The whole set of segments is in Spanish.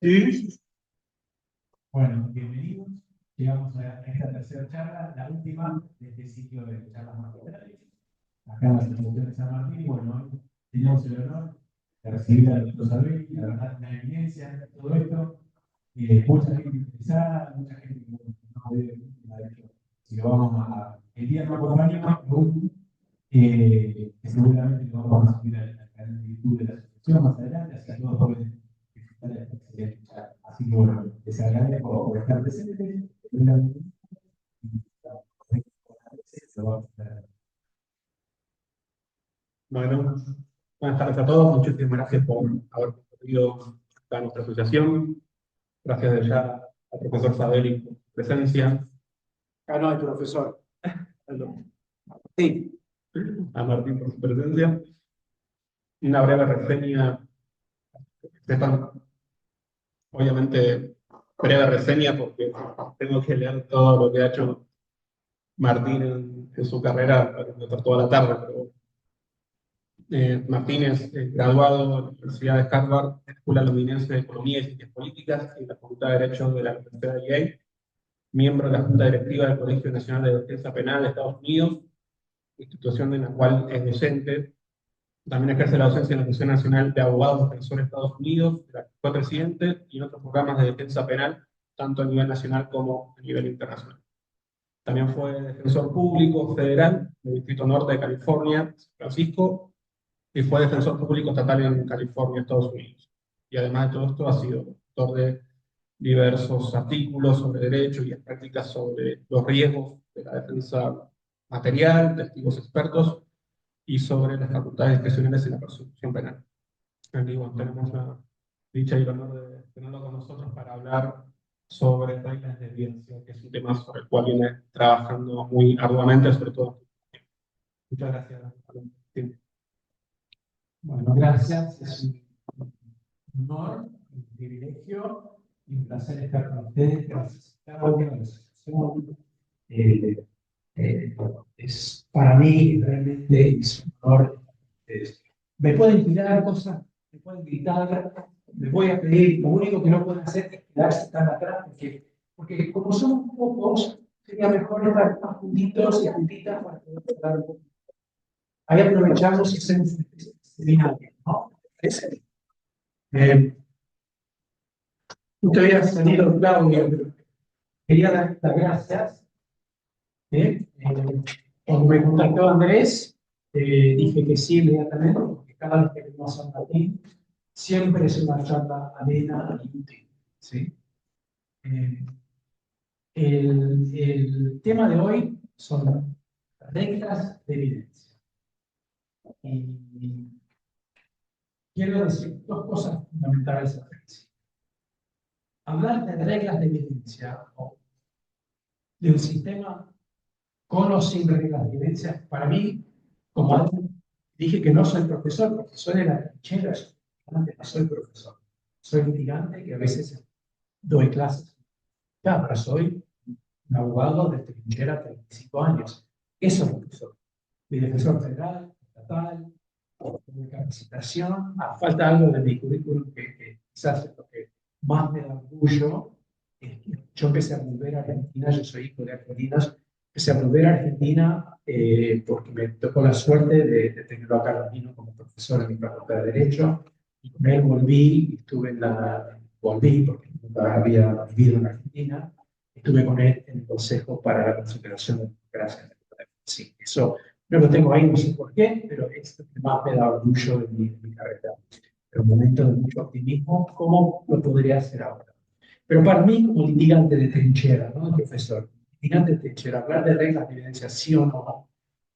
Sí. Bueno, bienvenidos. Llegamos a esta tercera charla, la última de este ciclo de charlas magistrales, acá en la Asociación de San Martín. Y bueno, hoy tenemos el honor de recibir al doctor Sabelli, la verdad, una eminencia en todo esto. Mucha gente interesada, mucha gente que no debe, si lo vamos a. El día no acompaña, que seguramente lo vamos a subir al canal de YouTube de la asociación más adelante, así que todos pueden disfrutar de esta excelente charla. Así que bueno, les agradezco por estar presentes. Bueno, buenas tardes a todos. Muchísimas gracias por haber compartido a nuestra asociación. Gracias de ya al profesor Sabelli por su presencia. Ah, no, el profesor. Sí. A Martín por su presencia. Una breve reseña. Sepan, obviamente, breve reseña porque tengo que leer todo lo que ha hecho Martín en su carrera para estar toda la tarde. Pero, Martín es graduado de la Universidad de Harvard, Escuela Londinense de Economía y Ciencias Políticas y la Facultad de Derecho de la Universidad de Yale, miembro de la Junta Directiva del Colegio Nacional de Defensa Penal de Estados Unidos, institución en la cual es docente. También ejerce la docencia en la Asociación Nacional de Abogados Defensores de Estados Unidos, de la que fue presidente, y en otros programas de defensa penal, tanto a nivel nacional como a nivel internacional. También fue defensor público federal del Distrito Norte de California, San Francisco, y fue defensor público estatal en California, Estados Unidos. Y además de todo esto, ha sido autor de diversos artículos sobre derecho y prácticas sobre los riesgos de la defensa material, testigos expertos y sobre las facultades discrecionales en la persecución penal. Aquí, bueno, tenemos la dicha y el honor de tenerlo con nosotros para hablar sobre reglas de evidencia, que es un tema sobre el cual viene trabajando muy arduamente, sobre todo. Muchas gracias. Sí. Bueno, gracias. Es un honor, un privilegio y un placer estar con ustedes. Gracias a cada uno de la asociación. Es para mí realmente es un honor. Me pueden tirar cosas, me pueden gritar, me voy a pedir, lo único que no pueden hacer es quedarse tan atrás, porque como somos pocos, sería mejor estar más juntitos y juntitas para poder hablar un poco. Ahí aprovechamos y hacemos un seminario, ¿no? Usted había salido, Claudio, pero quería dar las gracias. Cuando me contactó Andrés, dije que sí inmediatamente, porque cada vez que venimos a San Martín, siempre es una charla amena y útil. ¿Sí? El tema de hoy son reglas de evidencia. Y quiero decir dos cosas fundamentales al principio. Hablar de reglas de evidencia o de un sistema con o sin reglas de evidencia, para mí, como dije que no soy profesor, porque soy de la trinchera, no soy profesor. Soy litigante que a veces doy clases. Ya, pero soy un abogado de trinchera 35 años. Eso es lo que soy. Mi defensor federal, estatal, de capacitación. Falta algo de mi currículum que quizás es lo que más me da orgullo. Yo empecé a volver a Argentina, yo soy hijo de argentinos, empecé a volver a Argentina porque me tocó la suerte de tenerlo acá argentino como profesor en mi facultad de Derecho. Y con él volví porque nunca había vivido en Argentina. Estuve con él en el Consejo para la Consideración de Democracia. Sí, eso no lo tengo ahí, no sé por qué, pero es lo que más me da orgullo de mi carrera. Pero un momento de mucho optimismo, ¿cómo lo podría hacer ahora? Pero para mí, como litigante de trinchera, ¿no, profesor? Litigante de trinchera, hablar de reglas de evidencia, sí o no,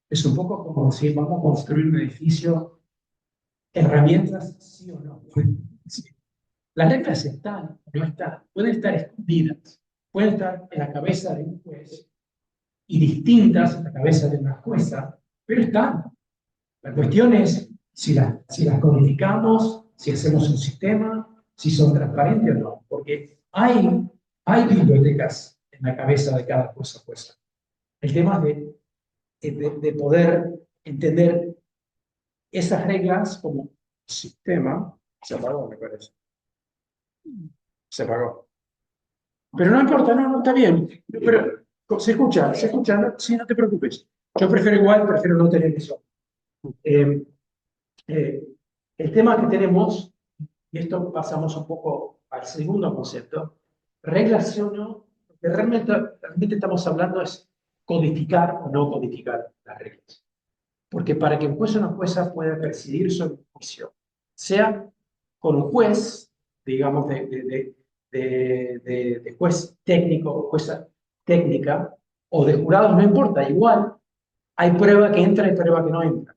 es un poco como si vamos a construir un edificio, herramientas, sí o no. Sí. Las reglas están, no están, pueden estar escondidas, pueden estar en la cabeza de un juez y distintas en la cabeza de una jueza, pero están. La cuestión es si las codificamos, si hacemos un sistema, si son transparentes o no, porque hay bibliotecas en la cabeza de cada jueza. El tema de poder entender esas reglas como sistema, se apagó, me parece. Se apagó. Pero no importa, no, está bien. Pero se escucha, no, sí, no te preocupes. Yo prefiero igual, prefiero no tener eso. Eh, eh, el tema que tenemos, y esto pasamos un poco al segundo concepto, reglas sí o no, lo que realmente estamos hablando es codificar o no codificar las reglas. Porque para que un juez o una jueza pueda presidir sobre un juicio, sea con un juez, digamos, de juez técnico o jueza técnica, o de jurados, no importa, igual hay prueba que entra y prueba que no entra.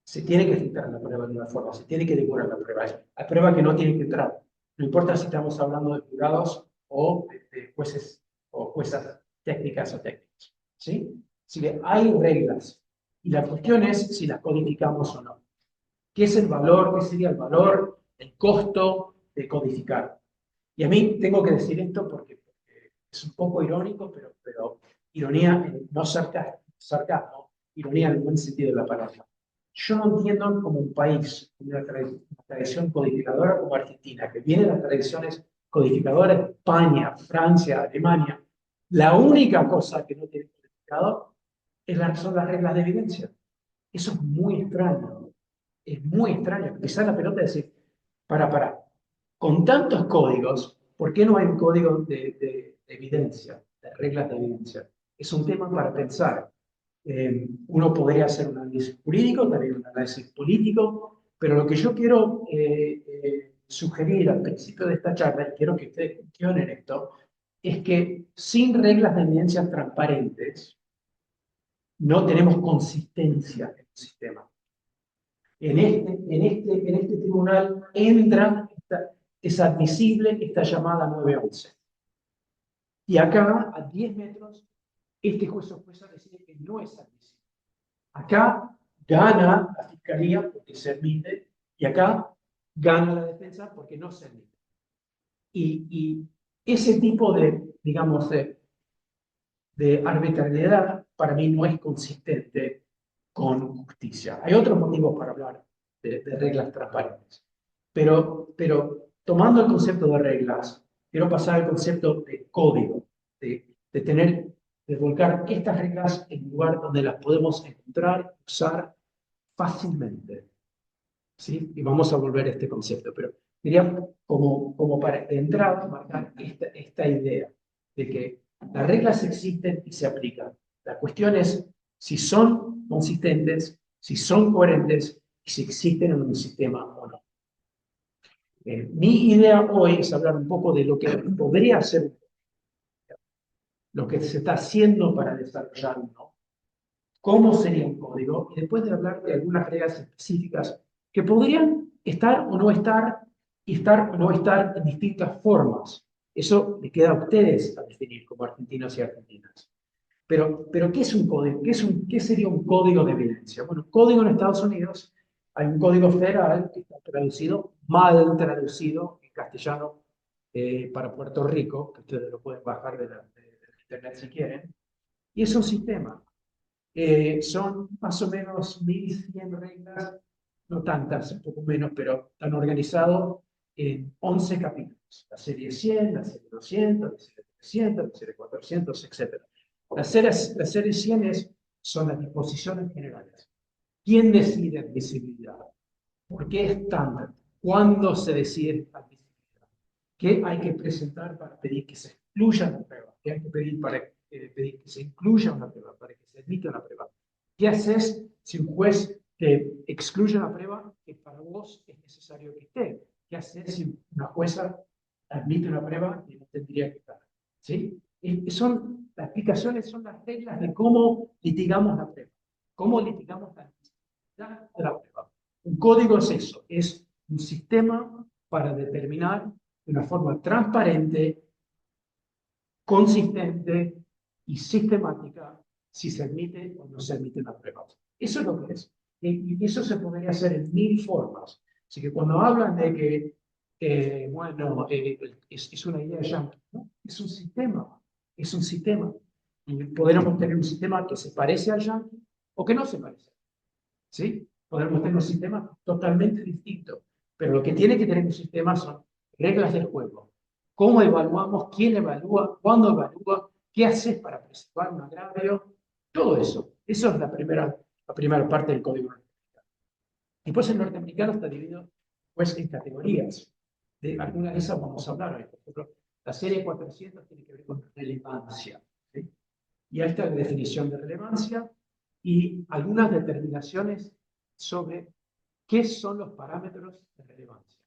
Se tiene que filtrar la prueba de una forma, se tiene que depurar la prueba. Hay prueba que no tiene que entrar. No importa si estamos hablando de jurados o de jueces o juezas técnicas o técnicos. ¿Sí? Así que hay reglas. Y la cuestión es si las codificamos o no. ¿Qué es el valor? ¿Qué sería el valor, el costo de codificar? Y a mí tengo que decir esto porque es un poco irónico, pero ironía, no sarcasmo, ironía en el buen sentido de la palabra. Yo no entiendo como un país, una tradición codificadora como Argentina, que viene de las tradiciones codificadoras de España, Francia, Alemania, la única cosa que no tiene codificado son las reglas de evidencia. Eso es muy extraño. Es muy extraño. Pisar la pelota y decir, para. Con tantos códigos, ¿por qué no hay un código de evidencia, de reglas de evidencia? Es un tema para pensar. Uno podría hacer un análisis jurídico, también un análisis político, pero lo que yo quiero sugerir al principio de esta charla, y quiero que ustedes cuestionen esto, es que sin reglas de evidencia transparentes, no tenemos consistencia en el sistema. En este tribunal entra, es admisible esta llamada 911. Y acá, a 10 metros, este juez o jueza decide que no es admisible. Acá gana la fiscalía porque se admite, y acá gana la defensa porque no se admite. Y ese tipo de, digamos, de arbitrariedad para mí no es consistente con justicia. Hay otros motivos para hablar de reglas transparentes. Pero tomando el concepto de reglas, quiero pasar al concepto de código, de volcar estas reglas en un lugar donde las podemos encontrar, usar fácilmente. ¿Sí? Y vamos a volver a este concepto, pero quería como para de entrada marcar esta idea de que las reglas existen y se aplican. La cuestión es si son consistentes, si son coherentes y si existen en un sistema o no. Mi idea hoy es hablar un poco de lo que podría ser, lo que se está haciendo para desarrollar uno, cómo sería un código, y después de hablar de algunas reglas específicas que podrían estar o no estar, y estar o no estar en distintas formas. Eso le queda a ustedes a definir como argentinos y argentinas. Pero ¿qué es un código? ¿Qué sería un código de evidencia? Bueno, código en Estados Unidos, hay un código federal que está traducido, mal traducido en castellano para Puerto Rico, que ustedes lo pueden bajar de internet si quieren, y es un sistema. Son más o menos 1100 reglas, no tantas, un poco menos, pero están organizados en 11 capítulos. La serie 100, la serie 200, la serie 300, la serie 400, etc. Las series 100 son las disposiciones generales. ¿Quién decide admisibilidad? ¿Por qué estándar? ¿Cuándo se decide admisibilidad? ¿Qué hay que presentar para pedir que se excluya la prueba? ¿Qué hay que pedir para pedir que se incluya una prueba, para que se admita una prueba? ¿Qué haces si un juez te excluye una prueba que para vos es necesario que esté? ¿Qué haces si una jueza admite una prueba que no tendría que estar? ¿Sí? Las explicaciones son las reglas de cómo litigamos la prueba, cómo litigamos la admisibilidad de la prueba. Un código es eso, es un sistema para determinar de una forma transparente, consistente y sistemática si se admite o no se admite la prueba. Eso es lo que es. Y eso se podría hacer en 1000 formas. Así que cuando hablan de que, bueno, es una idea yankee, ¿no? Es un sistema, es un sistema. Y podríamos tener un sistema que se parece al yankee o que no se parece. ¿Sí? Podemos tener un sistema totalmente distinto. Pero lo que tiene que tener un sistema son reglas del juego. cómo evaluamos, quién evalúa, cuándo evalúa, qué haces para preservar un agravio, todo eso. Eso es la primera parte del código norteamericano. Después el norteamericano está dividido pues, en categorías. De algunas de esas vamos a hablar hoy. Por ejemplo, la serie 400 tiene que ver con relevancia. ¿Sí? Y ahí está la definición de relevancia y algunas determinaciones sobre qué son los parámetros de relevancia.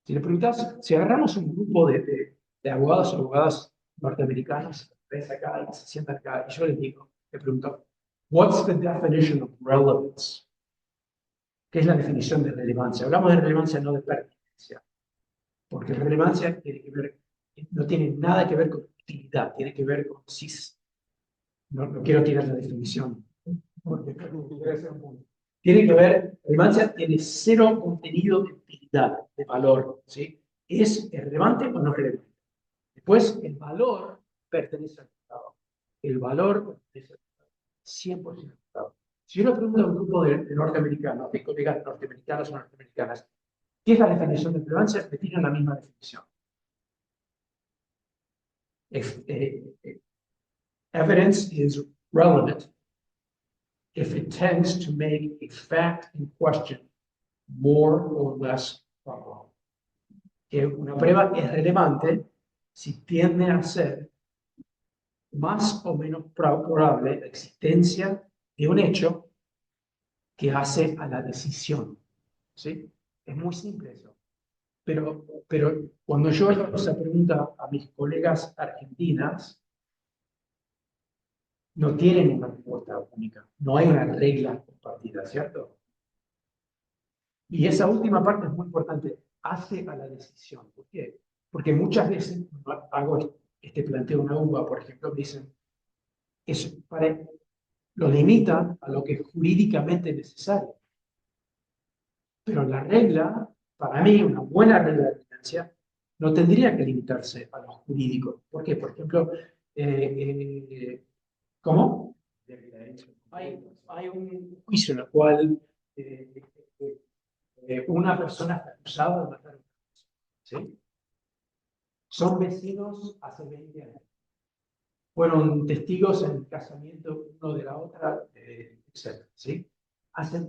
Si le preguntas, si agarramos un grupo de abogados o abogadas norteamericanos, ves acá y se sientan acá, y yo les digo, le pregunto, what's the definition of relevance? ¿Qué es la definición de relevancia? Hablamos de relevancia, no de pertinencia, porque relevancia tiene que ver, no tiene nada que ver con utilidad, tiene que ver con si no quiero tirar la definición, porque debe ser un punto. Tiene que ver, relevancia tiene cero contenido de utilidad, de valor, ¿sí? ¿Es relevante o no es relevante? Después, el valor pertenece al Estado. El valor pertenece al Estado. 100% al Estado. Si yo le pregunto a un grupo de norteamericanos, de colegas norteamericanos o norteamericanas, ¿qué es la definición de relevancia? Me tienen la misma definición. Evidence is relevant if it tends to make a fact in question more or less probable. Que una prueba es relevante si tiende a ser más o menos probable la existencia de un hecho que hace a la decisión. ¿Sí? Es muy simple eso. Pero cuando yo hago esa pregunta a mis colegas argentinas, no tienen una respuesta única. No hay una regla compartida, ¿cierto? Y esa última parte es muy importante. Hace a la decisión. ¿Por qué? Porque muchas veces cuando hago este planteo en una UBA, por ejemplo, me dicen, eso lo limitan a lo que es jurídicamente necesario. Pero la regla, para mí, una buena regla de financia, no tendría que limitarse a lo jurídico. ¿Por qué? Por ejemplo, ¿cómo? Hay un juicio en el cual una persona está acusada de matar a una persona. ¿Sí? Son vecinos hace 20 años. Fueron testigos en el casamiento uno de la otra, etc. ¿Sí?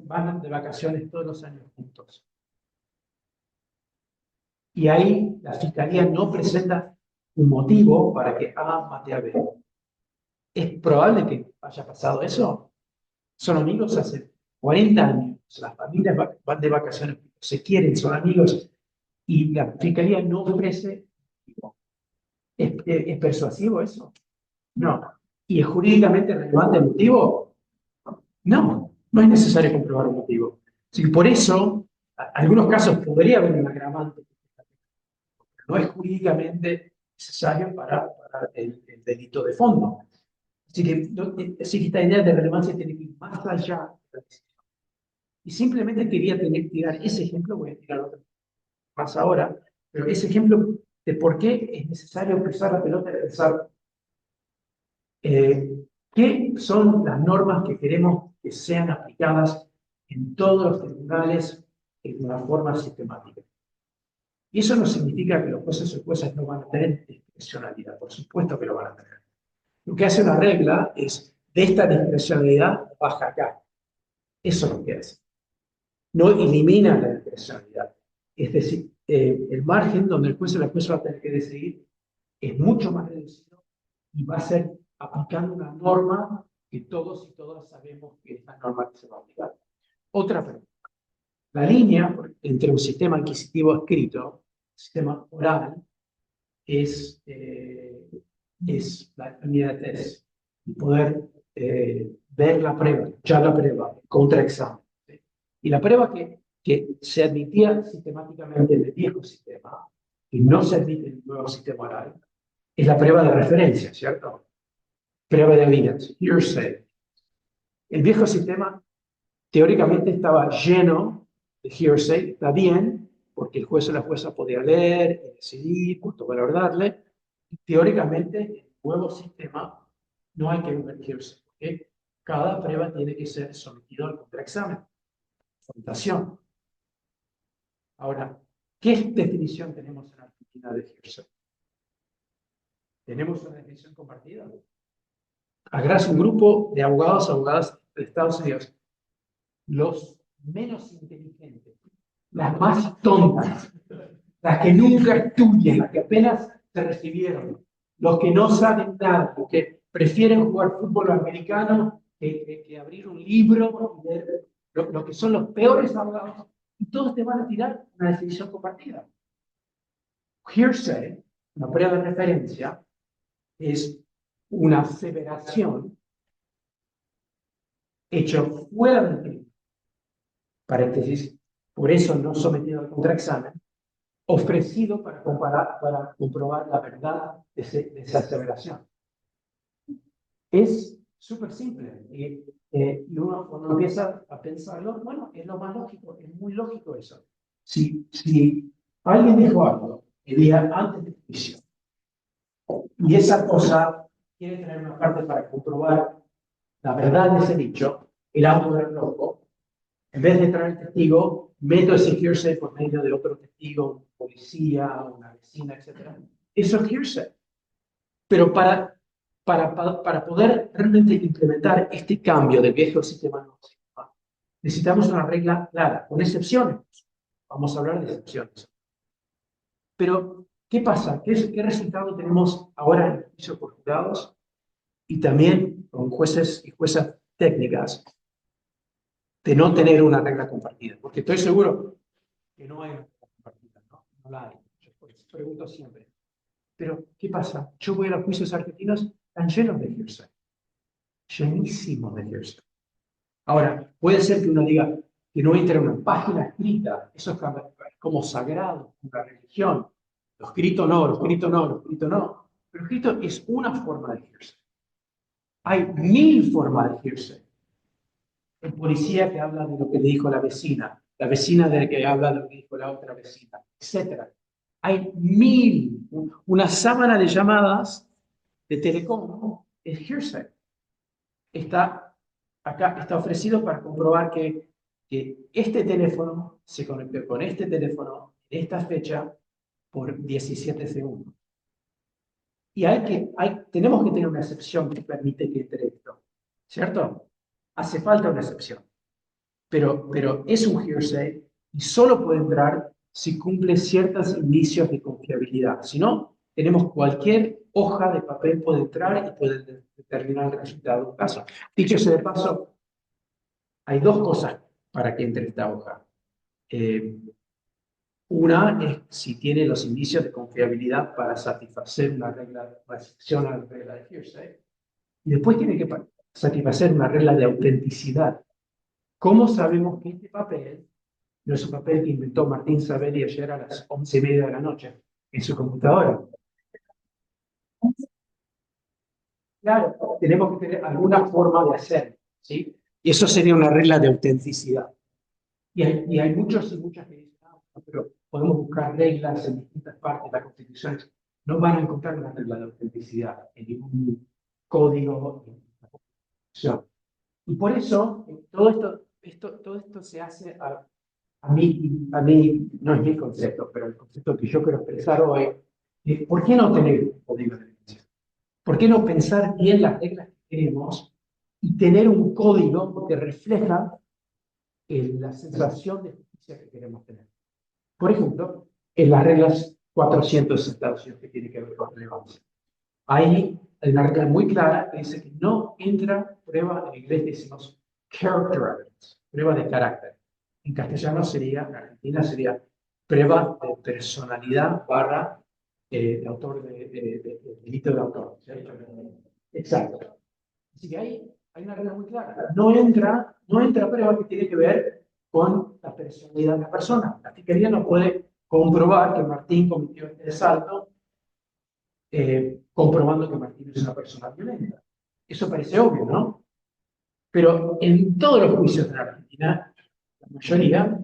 Van de vacaciones todos los años juntos. Y ahí la fiscalía no presenta un motivo para que A mate a B. ¿Es probable que haya pasado eso? Son amigos hace 40 años, las familias van de vacaciones, se quieren, son amigos, y la fiscalía no ofrece. ¿Es persuasivo eso? No. ¿Y es jurídicamente relevante el motivo? No, no es necesario comprobar un motivo. Sí, por eso, en algunos casos podría haber un agravante. No es jurídicamente necesario para el delito de fondo. Así que esta idea de relevancia tiene que ir más allá de la decisión. Y simplemente quería tirar ese ejemplo, voy a tirar otro más ahora, pero ese ejemplo de por qué es necesario cruzar la pelota y pensar qué son las normas que queremos que sean aplicadas en todos los tribunales de una forma sistemática. Y eso no significa que los jueces y juezas no van a tener discrecionalidad, por supuesto que lo van a tener. Lo que hace una regla es, de esta discrecionalidad baja acá. Eso es lo que hace. No elimina la discrecionalidad. Es decir, el margen donde el juez o la jueza va a tener que decidir es mucho más reducido y va a ser aplicando una norma que todos y todas sabemos que es la norma que se va a aplicar. Otra pregunta. La línea entre un sistema adquisitivo escrito, sistema oral, es la línea de test. Y poder ver la prueba, escuchar la prueba, contraexamen. ¿Sí? Y la prueba que se admitía sistemáticamente en el viejo sistema y no se admite en el nuevo sistema oral, es la prueba de referencia, ¿cierto? Prueba de evidencia, hearsay. El viejo sistema teóricamente estaba lleno de hearsay, está bien, porque el juez o la jueza podía leer y decidir cuánto valor darle. Y teóricamente, en el nuevo sistema no hay que ver hearsay, porque cada prueba tiene que ser sometida al contraexamen, confrontación. Ahora, ¿Qué definición tenemos en Argentina de hearsay? ¿Tenemos una definición compartida? Agarras un grupo de abogados, abogadas de Estados Unidos, los menos inteligentes, las más tontas, las que nunca estudian, las que apenas se recibieron, los que no saben nada, los que prefieren jugar fútbol americano que abrir un libro y leer lo que son los peores abogados, y todos te van a tirar una definición compartida. Hearsay, una prueba de referencia, es una aseveración hecha fuera del crimen, paréntesis, por eso no sometido al contraexamen, ofrecido para comprobar la verdad de esa aseveración. Es súper simple. Y uno cuando empieza a pensarlo, bueno, es lo más lógico, es muy lógico eso. Si alguien dijo algo el día antes del juicio, y esa cosa quiere tener una parte para comprobar la verdad de ese dicho, el auto del loco, en vez de traer el testigo, meto ese hearsay por medio de otro testigo, un policía, una vecina, etc. Eso es hearsay. Pero para poder realmente implementar este cambio del viejo sistema al nuevo sistema, necesitamos una regla clara, con excepciones. Vamos a hablar de excepciones. Pero, ¿qué pasa? ¿Qué resultado tenemos ahora en el juicio por jurados y también con jueces y juezas técnicas de no tener una regla compartida? Porque estoy seguro que no hay una regla compartida, no la hay. Yo pregunto siempre. Pero, ¿qué pasa? Yo voy a los juicios argentinos, están llenos de hearsay. Llenísimos de hearsay. Ahora, puede ser que uno diga que no entre en una página escrita, eso es como sagrado, una religión. Lo escrito no, lo escrito no, lo escrito no. Pero escrito es una forma de hearsay. Hay 1000 formas de hearsay. El policía que habla de lo que le dijo la vecina de que habla de lo que dijo la otra vecina, etc. Hay 1000, una sábana de llamadas de Telecom, es hearsay. Acá está ofrecido para comprobar que este teléfono se conectó con este teléfono en esta fecha por 17 segundos. Y tenemos que tener una excepción que permite que entre esto, ¿cierto? Hace falta una excepción. Pero es un hearsay y solo puede entrar si cumple ciertos indicios de confiabilidad. Si no, tenemos cualquier hoja de papel puede entrar y puede determinar el resultado de un caso. Dicho sea de paso, hay dos cosas para que entre esta hoja. Una es si tiene los indicios de confiabilidad para satisfacer una regla, una excepción a la regla de hearsay. Y después tiene que satisfacer una regla de autenticidad. ¿Cómo sabemos que este papel no es un papel que inventó Martín Sabelli ayer a las 11:30 de la noche en su computadora? Claro, tenemos que tener alguna forma de hacerlo, ¿sí? Y eso sería una regla de autenticidad. Y hay muchos y muchas que dicen, pero podemos buscar reglas en distintas partes de la Constitución. No van a encontrar una regla de autenticidad en ningún código de la Constitución. Y por eso, todo esto se hace a mí no es mi concepto, pero el concepto que yo quiero expresar hoy es ¿por qué no tener un código de definición? ¿Por qué no pensar bien las reglas que queremos y tener un código que refleja la sensación de justicia que queremos tener? Por ejemplo, en las reglas 400 de Estados Unidos que tiene que ver con relevancia. Hay una regla muy clara que dice que no entra prueba, en inglés decimos character evidence, prueba de carácter. En castellano sería, en Argentina sería prueba de personalidad barra de autor de delito de autor. ¿Cierto? Exacto. Así que hay una regla muy clara. No entra prueba que tiene que ver con la personalidad de la persona. La fiscalía no puede comprobar que Martín cometió este asalto comprobando que Martín es una persona violenta. Eso parece obvio, ¿no? Pero en todos los juicios de la Argentina, la mayoría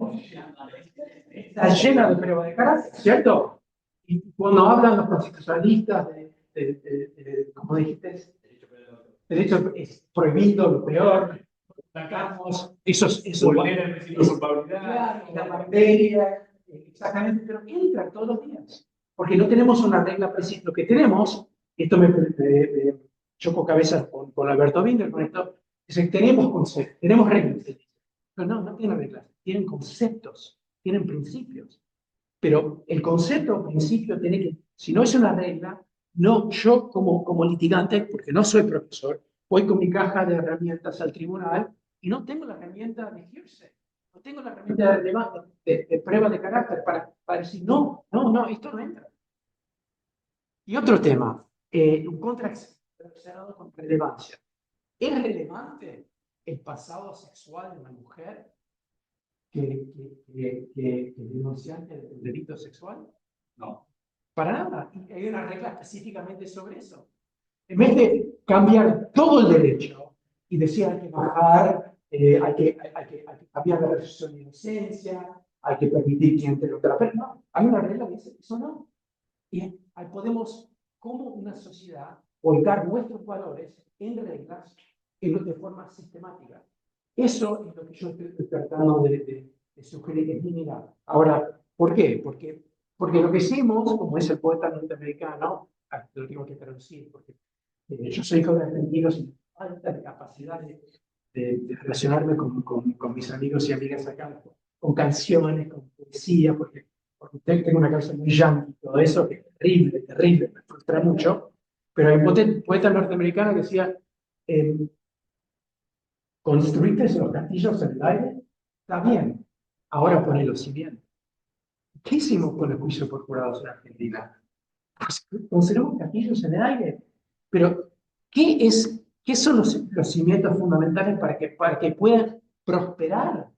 está llena de pruebas de carácter, ¿cierto? Y cuando hablan los constitucionalistas como dijiste, derecho es prohibido lo peor, sacamos esos Vulnera el principio de culpabilidad. la materia, exactamente, pero entra todos los días. Porque no tenemos una regla precisa. Lo que tenemos, esto me choco cabezas con Alberto Binder, con esto, es que tenemos conceptos, tenemos reglas. Pero no tienen reglas, tienen conceptos, tienen principios. Pero el concepto o principio tiene que, si no es una regla, no, yo como litigante, porque no soy profesor, voy con mi caja de herramientas al tribunal y no tengo la herramienta de hearsay, no tengo la herramienta de prueba de carácter para decir, no, esto no entra. Y otro tema, un contrato relacionado con relevancia. ¿Es relevante el pasado sexual de una mujer que denunciante del delito sexual? No, para nada. Y hay una regla específicamente sobre eso. En vez de cambiar todo el derecho y decir hay que bajar, hay que cambiar la presunción de inocencia, hay que permitir que entre otra persona, no, hay una regla que dice eso no. Y ahí podemos, como una sociedad, volcar nuestros valores en reglas de forma sistemática. Eso es lo que yo estoy tratando de sugerir en general. Ahora, ¿por qué? Porque lo que hicimos, como es el poeta norteamericano, lo tengo que traducir, porque yo soy hijo de argentinos y falta capacidad de relacionarme con mis amigos y amigas acá, con canciones, con poesía, porque tengo una cabeza muy yankee, todo eso, que es terrible, me frustra mucho. Pero hay un poeta norteamericano que decía, construiste los castillos en el aire, está bien, ahora poné los cimientos. ¿Qué hicimos con el juicio por jurados en Argentina? Pues construimos castillos en el aire, pero ¿qué son los cimientos fundamentales para que puedan prosperar?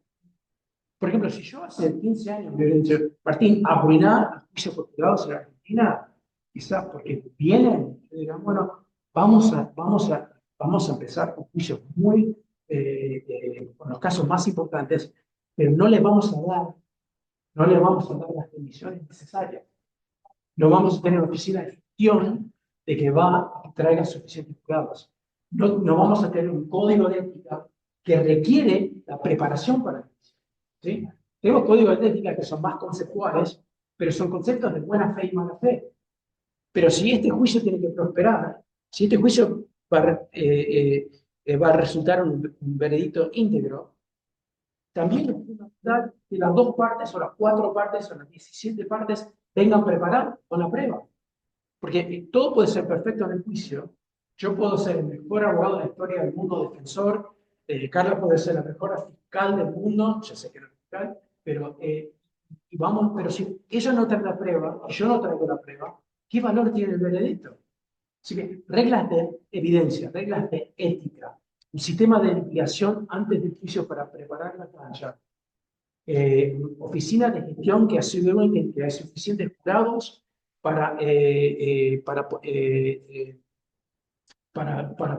Por ejemplo, si yo hace 15 años me hubiera dicho, Martín, arruinar el juicio por jurados en Argentina, quizás porque vienen y dirán, bueno, vamos a empezar con juicios muy, con los casos más importantes, pero no les vamos a dar las condiciones necesarias. No vamos a tener una oficina de gestión de que traiga suficientes jurados. No vamos a tener un código de ética que requiere la preparación para el juicio. ¿Sí? Tenemos códigos de ética que son más conceptuales, pero son conceptos de buena fe y mala fe. Pero si este juicio tiene que prosperar, si este juicio va a resultar un veredicto íntegro, también es fundamental que las 2 partes, o las 4 partes, o las 17 partes vengan preparadas con la prueba. Porque todo puede ser perfecto en el juicio. Yo puedo ser el mejor abogado de la historia del mundo, defensor. Carla puede ser la mejor fiscal del mundo. Yo sé que no es fiscal, pero, pero si ella no trae la prueba, y yo no traigo la prueba, ¿qué valor tiene el veredicto? Así que reglas de evidencia, reglas de ética, un sistema de litigación antes del juicio para preparar la cancha, oficina de gestión que aseguren que hay suficientes jurados para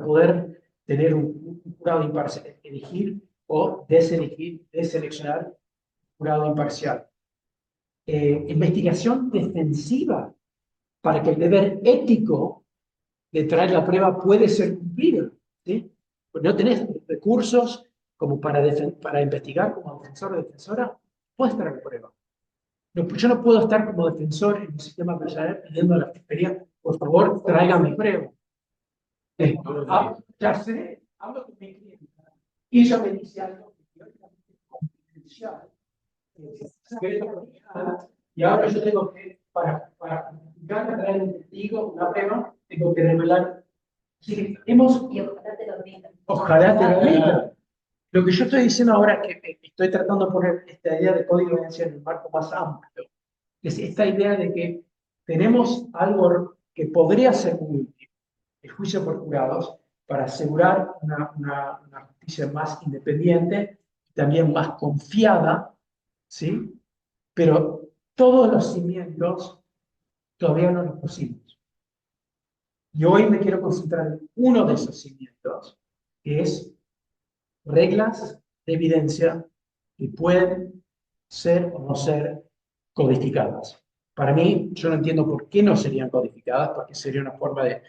poder tener un jurado imparcial, elegir o deseleccionar un jurado imparcial. Investigación defensiva para que el deber ético de traer la prueba puede ser cumplido. ¿Sí? Pues no tenés recursos como para investigar como defensor o defensora, puedes traer la prueba. No, yo no puedo estar como defensor en un sistema penal pidiendo a la fiscalía, por favor, tráigame prueba. Ya sé, hablo con mi cliente y ella me dice algo que teóricamente es confidencial, y ahora yo tengo que, para traer un testigo, una prueba, tengo que revelar. Sí, Y ojalá te lo digan. Ojalá te lo digan. Lo que yo estoy diciendo ahora es que estoy tratando de poner esta idea de código de evidencia en un marco más amplio. Es esta idea de que tenemos algo que podría ser muy útil, el juicio por jurados, para asegurar una justicia más independiente y también más confiada, ¿sí? Pero todos los cimientos todavía no los pusimos. Y hoy me quiero concentrar en uno de esos cimientos, que es reglas de evidencia que pueden ser o no ser codificadas. Para mí, yo no entiendo por qué no serían codificadas, porque sería una forma de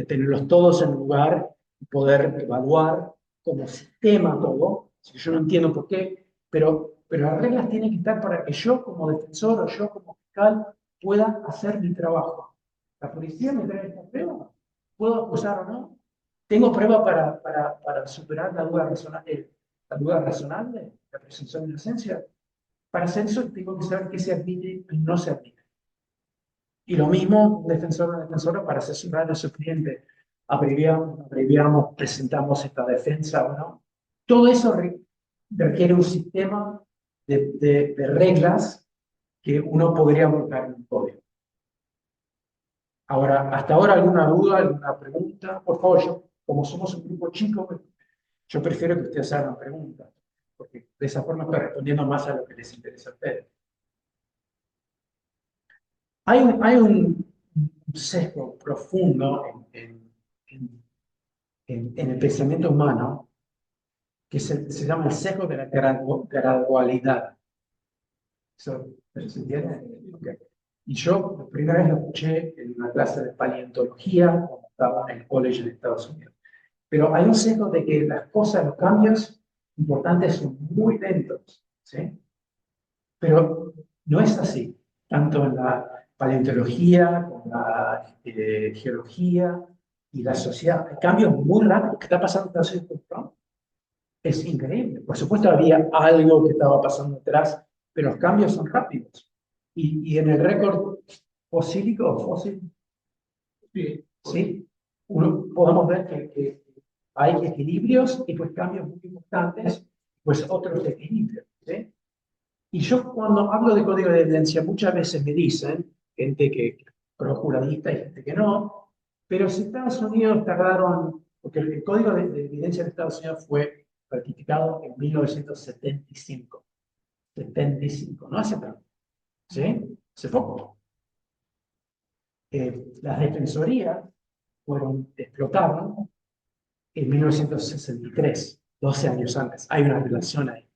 tenerlos todos en un lugar y poder evaluar como sistema todo. Así que yo no entiendo por qué, pero pero las reglas tienen que estar para que yo como defensor o yo como fiscal pueda hacer mi trabajo. ¿La policía me trae esta prueba? ¿Puedo acusar o no? ¿Tengo prueba para superar la duda razonable, la presunción de inocencia? Para hacer eso tengo que saber qué se admite y no se admite. Y lo mismo, un defensor o una defensora para asesorar a su cliente. Abreviamos, presentamos esta defensa o no. Todo eso requiere un sistema de reglas que uno podría buscar en un código. Ahora, hasta ahora, ¿alguna duda, alguna pregunta? Por favor, como somos un grupo chico, yo prefiero que ustedes hagan preguntas, porque de esa forma estoy respondiendo más a lo que les interesa a ustedes. Hay un sesgo profundo en el pensamiento humano que se llama el sesgo de la gradualidad. ¿Se entiende? Okay. Y yo la primera vez lo escuché en una clase de paleontología cuando estaba en el college en Estados Unidos. Pero hay un sesgo de que las cosas, los cambios importantes son muy lentos, ¿sí? Pero no es así, tanto en la paleontología como en la geología y la sociedad. Hay cambios muy rápidos. ¿Qué está pasando en Estados Unidos? Es increíble. Por supuesto, había algo que estaba pasando atrás, pero los cambios son rápidos. Y en el récord fósil, ¿sí? Podemos ver que hay equilibrios y pues cambios muy importantes, pues otros equilibrios, ¿sí? Y yo cuando hablo de código de evidencia, muchas veces me dicen, gente que procuradista y gente que no, pero si Estados Unidos tardaron, porque el código de evidencia de Estados Unidos fue ratificado en 1975, 75, no hace tanto, ¿sí? Hace poco. Las defensorías explotaron en 1963, 12 años antes. Hay una relación ahí.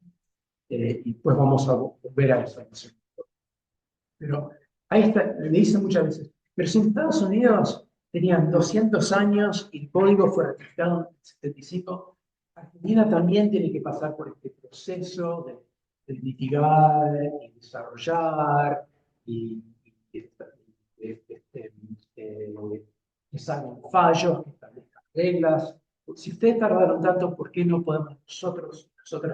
Y pues vamos a volver a eso. Pero ahí está, me dicen muchas veces, pero si en Estados Unidos tenían 200 años y el código fue ratificado en 75, Argentina también tiene que pasar por este proceso de litigar y desarrollar y que salgan fallos, que establezcan reglas. Si ustedes tardaron tanto, ¿por qué no podemos nosotros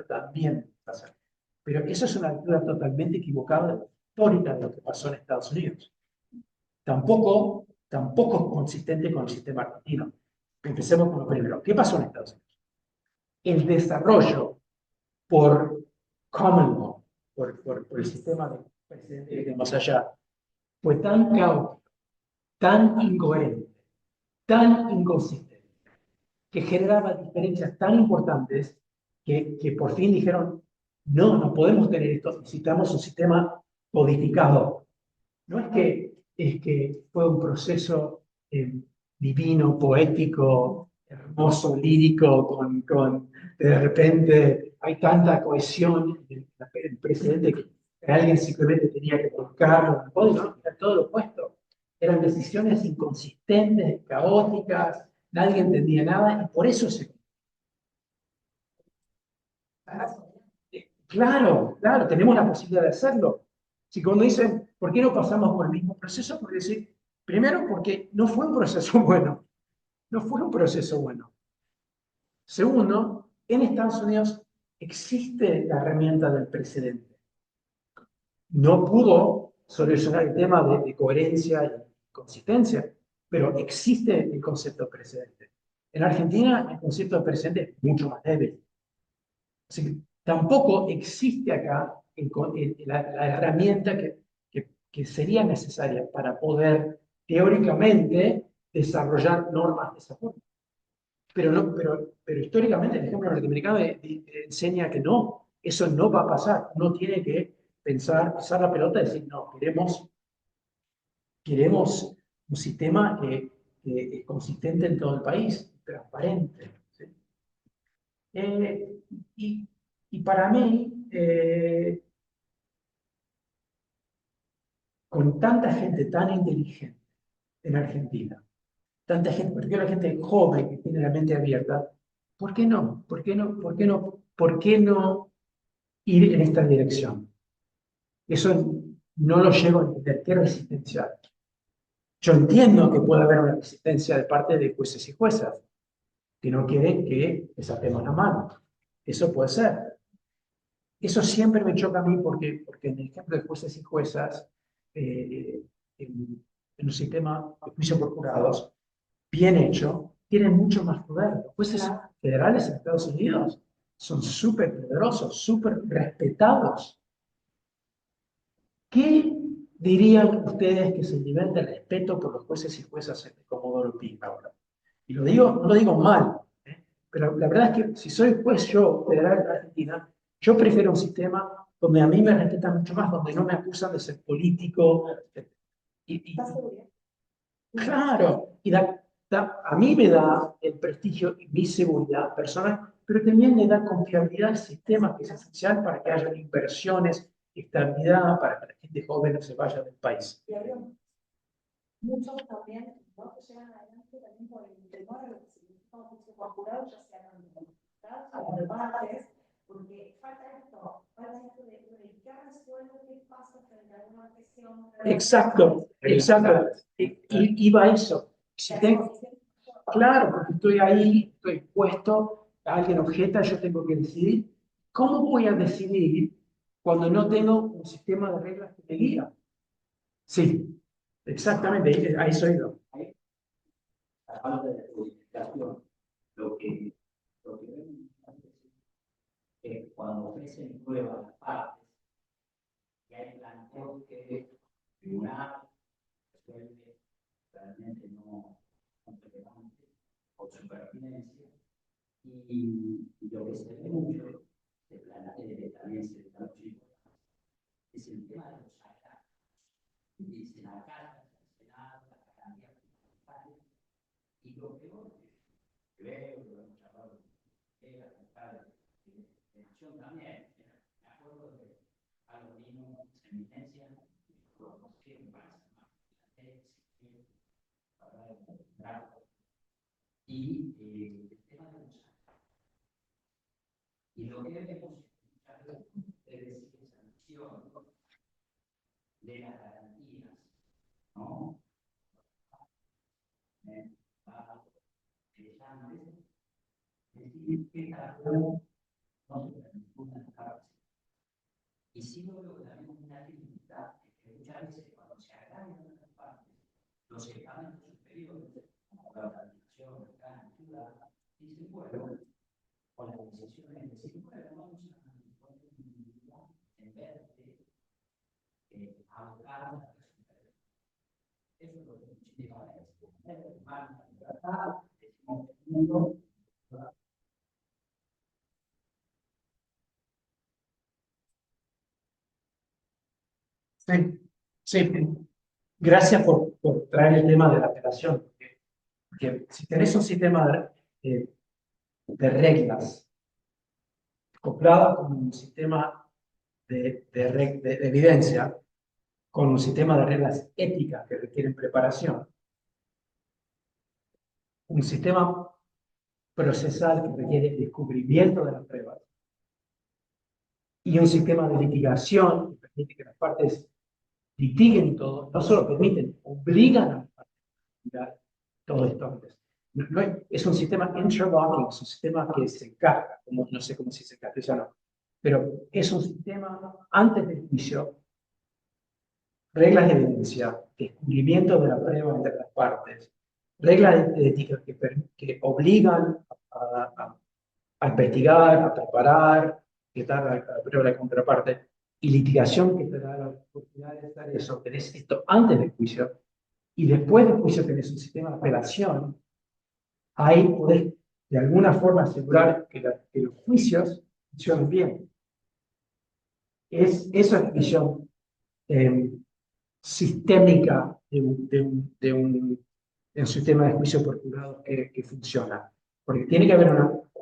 también pasar? Pero eso es una lectura totalmente equivocada histórica de lo que pasó en Estados Unidos. Tampoco es consistente con el sistema argentino. Empecemos con lo primero. ¿Qué pasó en Estados Unidos? El desarrollo por common law, por el sistema de precedente que tenemos allá, fue tan caótico, tan incoherente, tan inconsistente, que generaba diferencias tan importantes que por fin dijeron, no podemos tener esto, necesitamos un sistema codificado. No es que fue un proceso divino, poético, hermoso, lírico, de repente hay tanta cohesión en el precedente que alguien simplemente tenía que buscarlo en el código, ¿no? Era todo lo opuesto. Eran decisiones inconsistentes, caóticas, nadie entendía nada y por eso se... Claro, tenemos la posibilidad de hacerlo. Si cuando dicen, ¿por qué no pasamos por el mismo proceso? Porque decir, primero, porque no fue un proceso bueno. No fue un proceso bueno. Segundo, en Estados Unidos existe la herramienta del precedente. No pudo solucionar el tema de coherencia y consistencia, pero existe el concepto de precedente. En Argentina, el concepto de precedente es mucho más débil. Así que tampoco existe acá la herramienta que sería necesaria para poder teóricamente desarrollar normas de esa forma. Pero históricamente el ejemplo norteamericano enseña que no, eso no va a pasar. Uno tiene que pensar, pisar la pelota y decir, no, queremos un sistema que es consistente en todo el país, transparente. ¿Sí? Y para mí, con tanta gente tan inteligente en Argentina, tanta gente, porque la gente joven que tiene la mente abierta, ¿por qué no? ¿Por qué no? ¿Por qué no? ¿Por qué no ir en esta dirección. Eso no lo llego a entender. ¿Qué resistencia? Yo entiendo que puede haber una resistencia de parte de jueces y juezas que no quieren que les atemos la mano. Eso puede ser. Eso siempre me choca a mí porque en el ejemplo de jueces y juezas, en un sistema de juicio por jurados bien hecho, tienen mucho más poder. Los jueces federales en Estados Unidos son súper poderosos, súper respetados. ¿Qué dirían ustedes que es el nivel de respeto por los jueces y juezas en Comodoro Pi ahora? Y lo digo, no lo digo mal, pero la verdad es que si soy juez yo, federal de Argentina, yo prefiero un sistema donde a mí me respetan mucho más, donde no me acusan de ser político. Claro, a mí me da el prestigio y mi seguridad personal, pero también me da confiabilidad al sistema que es esencial para que haya inversiones, estabilidad, para que la gente joven no se vaya del país. Y había muchos también, ¿no? Que llegan adelante también por el temor a lo que significa un juicio por jurado, ya sea en diputados o en debates, porque falta esto de qué resuelve, qué pasa frente a una objeción. Exacto, exacto. Iba a eso. Si tengo, claro, porque estoy ahí, estoy puesto, alguien objeta, yo tengo que decidir. ¿Cómo voy a decidir cuando no tengo un sistema de reglas que me guía? Sí, exactamente, ahí soy yo. La falta de codificación, lo que vemos es que cuando ofrecen pruebas las partes, y hay planteos que el tribunal resuelve realmente no relevante por su pertinencia, y lo que se ve mucho, se plantea también se da mucho importancia, es el tema de los sagrados. Dice la Cámara, el Senado, la cantidad principal, y lo peor que veo, lo hemos hablado de la Cámara de Nación también, me acuerdo de Alonino, Eminencia, como siempre pasa, y el tema de los sagrados. Y lo que vemos es decir, sanción de las garantías, ¿no? Es decir, que cada uno no se permite una. Y sí lo veo también una dificultad, que muchas veces cuando se agravan las partes, los estamentos superiores, como la organización, la ciudad, dicen, bueno, con las decisiones, decir, bueno, vamos a poner individual en vez de abocar a la superior. Eso es lo que significa esto. Hermano, libertad, decimos el mundo. Sí, sí. Gracias por traer el tema de la apelación. Porque si tenés un sistema de reglas acoplado con un sistema de evidencia, con un sistema de reglas éticas que requieren preparación, un sistema procesal que requiere descubrimiento de las pruebas y un sistema de litigación que permite que las partes litiguen todo, no solo permiten, obligan a las partes a litigar todo esto antes. Es un sistema interlocking, es un sistema que se encaja, no sé cómo se dice en castellano, pero es un sistema antes del juicio, reglas de evidencia, descubrimiento de la prueba entre las partes, reglas de ética que obligan a investigar, a preparar, que dar la prueba de la contraparte, y litigación que te da la oportunidad de hacer eso. Tenés esto antes del juicio, y después del juicio tenés un sistema de apelación. Ahí podés de alguna forma asegurar que los juicios funcionen bien. Eso es la visión sistémica de un sistema de juicio por jurado que funciona. Porque tiene que haber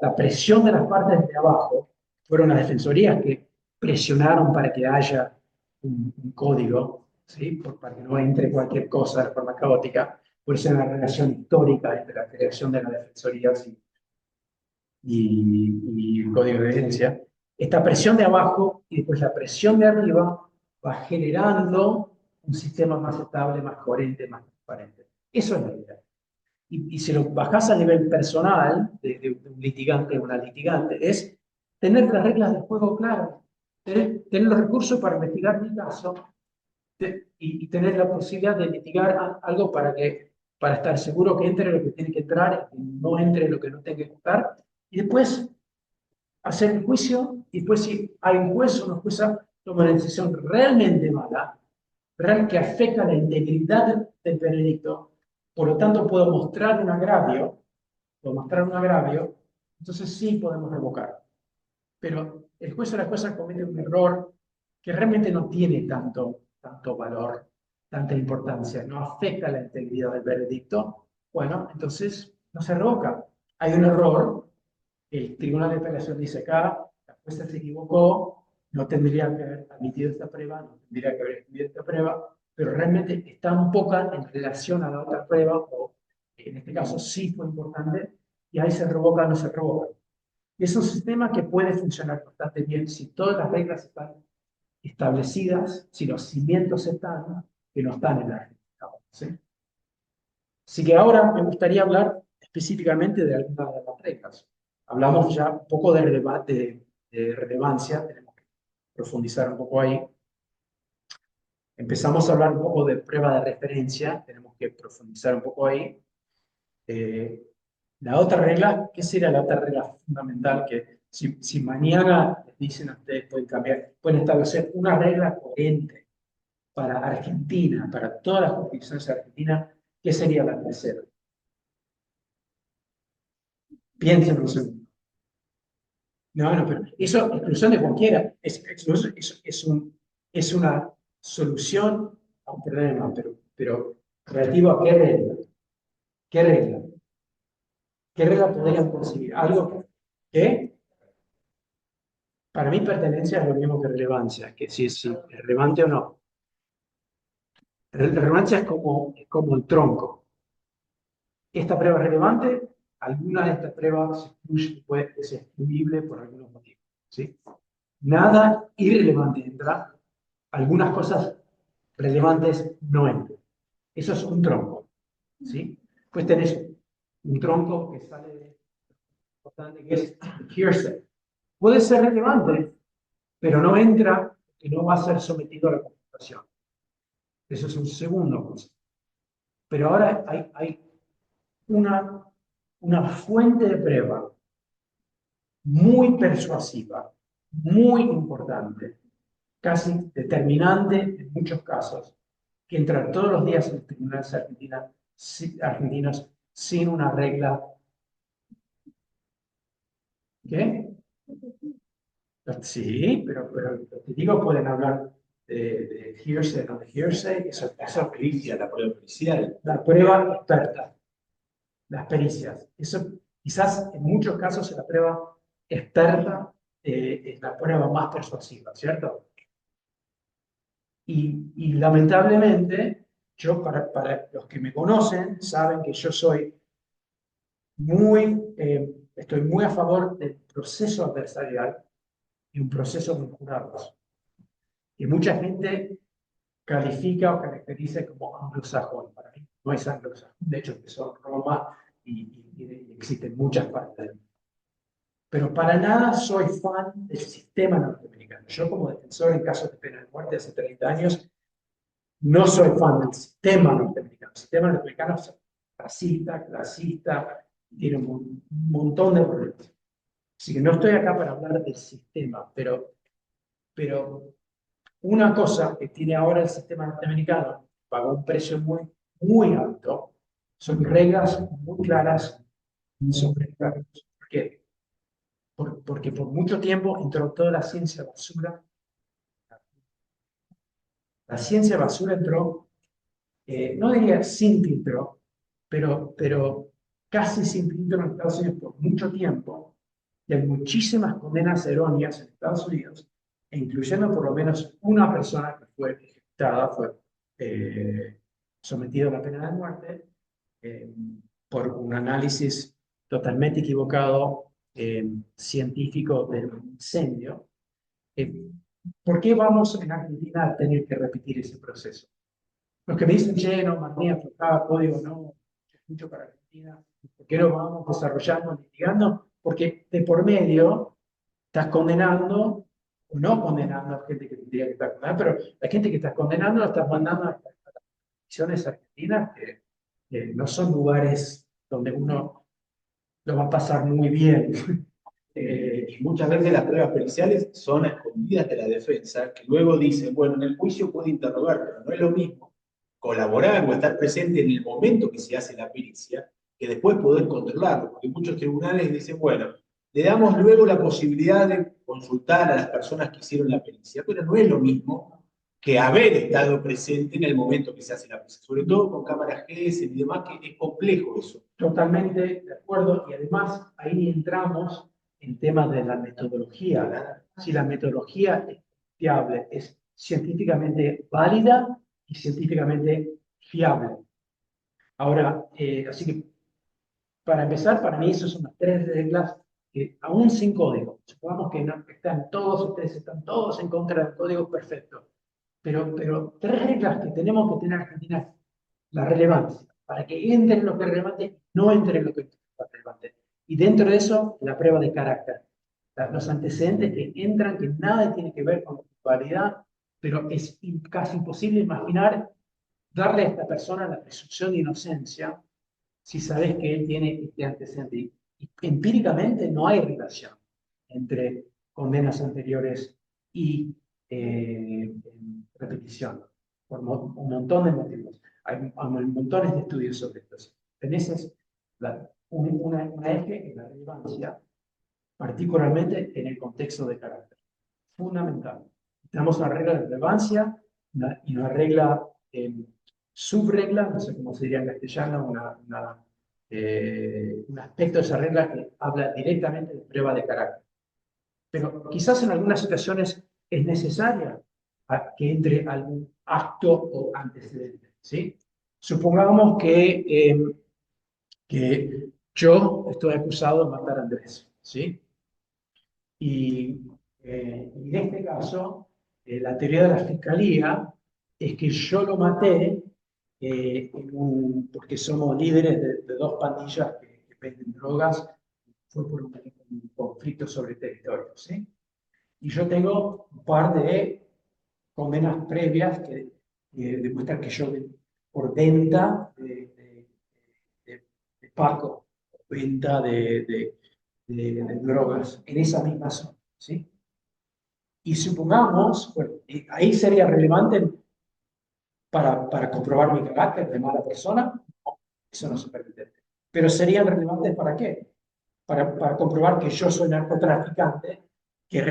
la presión de las partes de abajo. Fueron las defensorías que presionaron para que haya un código, ¿sí? Para que no entre cualquier cosa de forma caótica. Por eso hay una relación histórica entre la creación de las defensorías y el código de evidencia. esta presión de abajo y después la presión de arriba va generando un sistema más estable, más coherente, más transparente. Eso es la idea. Y si lo bajás a nivel personal, de un litigante o una litigante, es tener las reglas del juego claras, tener los recursos para investigar mi caso y tener la posibilidad de litigar algo para estar seguro que entre lo que tiene que entrar y que no entre lo que no tenga que entrar. Y después hacer el juicio, y después si hay un juez o una jueza toma una decisión realmente mala, real que afecta la integridad del veredicto, por lo tanto puedo mostrar un agravio, entonces sí podemos revocar. Pero el juez o la jueza comete un error que realmente no tiene tanto valor, tanta importancia, no afecta la integridad del veredicto, bueno, entonces no se revoca. Hay un error, el Tribunal de Apelación dice acá, la jueza se equivocó, no tendría que haber admitido esta prueba, no tendría que haber admitido esta prueba, pero realmente es tan poca en relación a la otra prueba, o en este caso sí fue importante, y ahí se revoca o no se revoca. Es un sistema que puede funcionar bastante bien si todas las reglas están establecidas, si los cimientos están, que no están en la Argentina. ¿Sí? Así que ahora me gustaría hablar específicamente de algunas de las reglas. Hablamos ya un poco de relevancia, tenemos que profundizar un poco ahí. Empezamos a hablar un poco de prueba de referencia, tenemos que profundizar un poco ahí. La otra regla, ¿qué sería la otra regla fundamental? Que si mañana les dicen a ustedes, pueden cambiar, pueden establecer una regla coherente para Argentina, para todas las jurisdicciones argentinas, ¿qué sería la tercera? Piensen un segundo. No, pero eso, exclusión de cualquiera, es una solución a un problema, pero relativo a qué regla. ¿Qué regla? ¿Qué regla podrían conseguir? Algo que para mí pertenencia es lo mismo que relevancia, que si es relevante o no. Relevancia es como el tronco. Esta prueba es relevante, alguna de estas pruebas es excluible por algunos motivos. ¿Sí? Nada irrelevante entra, algunas cosas relevantes no entran. Eso es un tronco. ¿Sí? Pues tenés un tronco que sale importante, que es hearsay. Puede ser relevante, pero no entra y no va a ser sometido a la computación. Eso es un segundo concepto. Pero ahora hay una fuente de prueba muy persuasiva, muy importante, casi determinante en muchos casos, que entra todos los días en los tribunales argentinos sin una regla. ¿Qué? Sí, pero te digo, pueden hablar de hearsay, no de hearsay, esa pericia, la prueba pericial. La prueba experta, las pericias. Eso quizás en muchos casos la prueba experta es la prueba más persuasiva, ¿cierto? Y lamentablemente, yo para los que me conocen, saben que yo soy estoy muy a favor del proceso adversarial y un proceso de jurados, que mucha gente califica o caracteriza como anglosajón. Para mí no es anglosajón, de hecho empezó en Roma y existen muchas partes del mundo. Pero para nada soy fan del sistema norteamericano. Yo como defensor en casos de pena de muerte hace 30 años, no soy fan del sistema norteamericano. El sistema norteamericano es racista, clasista, tiene un montón de problemas. Así que no estoy acá para hablar del sistema, pero una cosa que tiene ahora el sistema norteamericano, pagó un precio muy alto, son reglas muy claras sobre cargos. ¿Por qué? Porque por mucho tiempo entró toda la ciencia basura. La ciencia basura entró, no diría sin filtro, pero casi sin filtro en Estados Unidos por mucho tiempo, y hay muchísimas condenas erróneas en Estados Unidos, incluyendo por lo menos una persona que fue ejecutada, fue sometida a la pena de muerte por un análisis totalmente equivocado científico del incendio. ¿Por qué vamos en Argentina a tener que repetir ese proceso? Los que me dicen, che, no, Martín, aflojaba código, no, es mucho para Argentina, ¿por qué no vamos desarrollando, litigando? Porque de por medio estás condenando o no condenando a gente que tendría que estar condenada, pero la gente que estás condenando la estás mandando a las jurisdicciones argentinas que no son lugares donde uno lo va a pasar muy bien. Y muchas veces las pruebas periciales son a escondidas de la defensa, que luego dicen, bueno, en el juicio puede interrogar, pero no es lo mismo colaborar o estar presente en el momento que se hace la pericia, que después poder controlarlo, porque muchos tribunales dicen, bueno, le damos luego la posibilidad de consultar a las personas que hicieron la pericia, pero no es lo mismo que haber estado presente en el momento que se hace la pericia, sobre todo con cámaras GS y demás, que es complejo eso. Totalmente de acuerdo, y además ahí entramos en temas de la metodología. Si la metodología es fiable, es científicamente válida y científicamente fiable. Ahora, así que para empezar, para mí esas son las tres reglas que, aún sin código, supongamos que no, están todos ustedes, están todos en contra del código, perfecto. Pero tres reglas que tenemos que tener en Argentina: la relevancia, para que entre en lo que es relevante, no entre en lo que es relevante. Y dentro de eso, la prueba de carácter. Los antecedentes que entran, que nada tiene que ver con la culpabilidad, pero es casi imposible imaginar darle a esta persona la presunción de inocencia si sabes que él tiene este antecedente. Y empíricamente no hay relación entre condenas anteriores y repetición, por un montón de motivos. Hay montones de estudios sobre esto. Tenés una eje en la relevancia, particularmente en el contexto de carácter. Fundamental. Tenemos una regla de relevancia y una regla, subregla, no sé cómo se diría en castellano, un aspecto de esa regla que habla directamente de prueba de carácter. Pero quizás en algunas situaciones es necesaria que entre algún acto o antecedente, ¿sí? Supongamos que yo estoy acusado de matar a Andrés, ¿sí? Y en este caso, la teoría de la fiscalía es que yo lo maté porque somos líderes de dos pandillas que venden drogas, fue por un conflicto sobre territorio, ¿sí? Y yo tengo un par de condenas previas que demuestran que yo, por venta de Paco, venta de drogas en esa misma zona, ¿sí? Y supongamos, bueno, ahí sería relevante para comprobar mi carácter de mala persona, no, eso no se permite. Pero serían relevantes ¿para qué? Para comprobar que yo soy narcotraficante, que es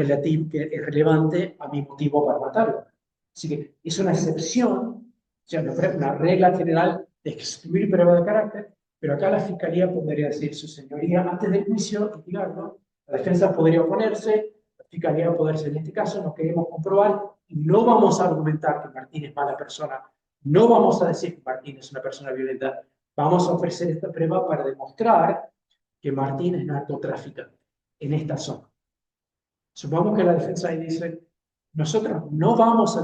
relevante a mi motivo para matarlo. Así que es una excepción, o sea, una regla general de excluir prueba de carácter, pero acá la fiscalía podría decir, su señoría, antes del juicio, litigarlo, la defensa podría oponerse, la fiscalía podría decir, en este caso no queremos comprobar, y no vamos a argumentar que Martín es mala persona, no vamos a decir que Martín es una persona violenta, vamos a ofrecer esta prueba para demostrar que Martín es narcotraficante en esta zona. Supongamos que la defensa ahí dice, nosotros no vamos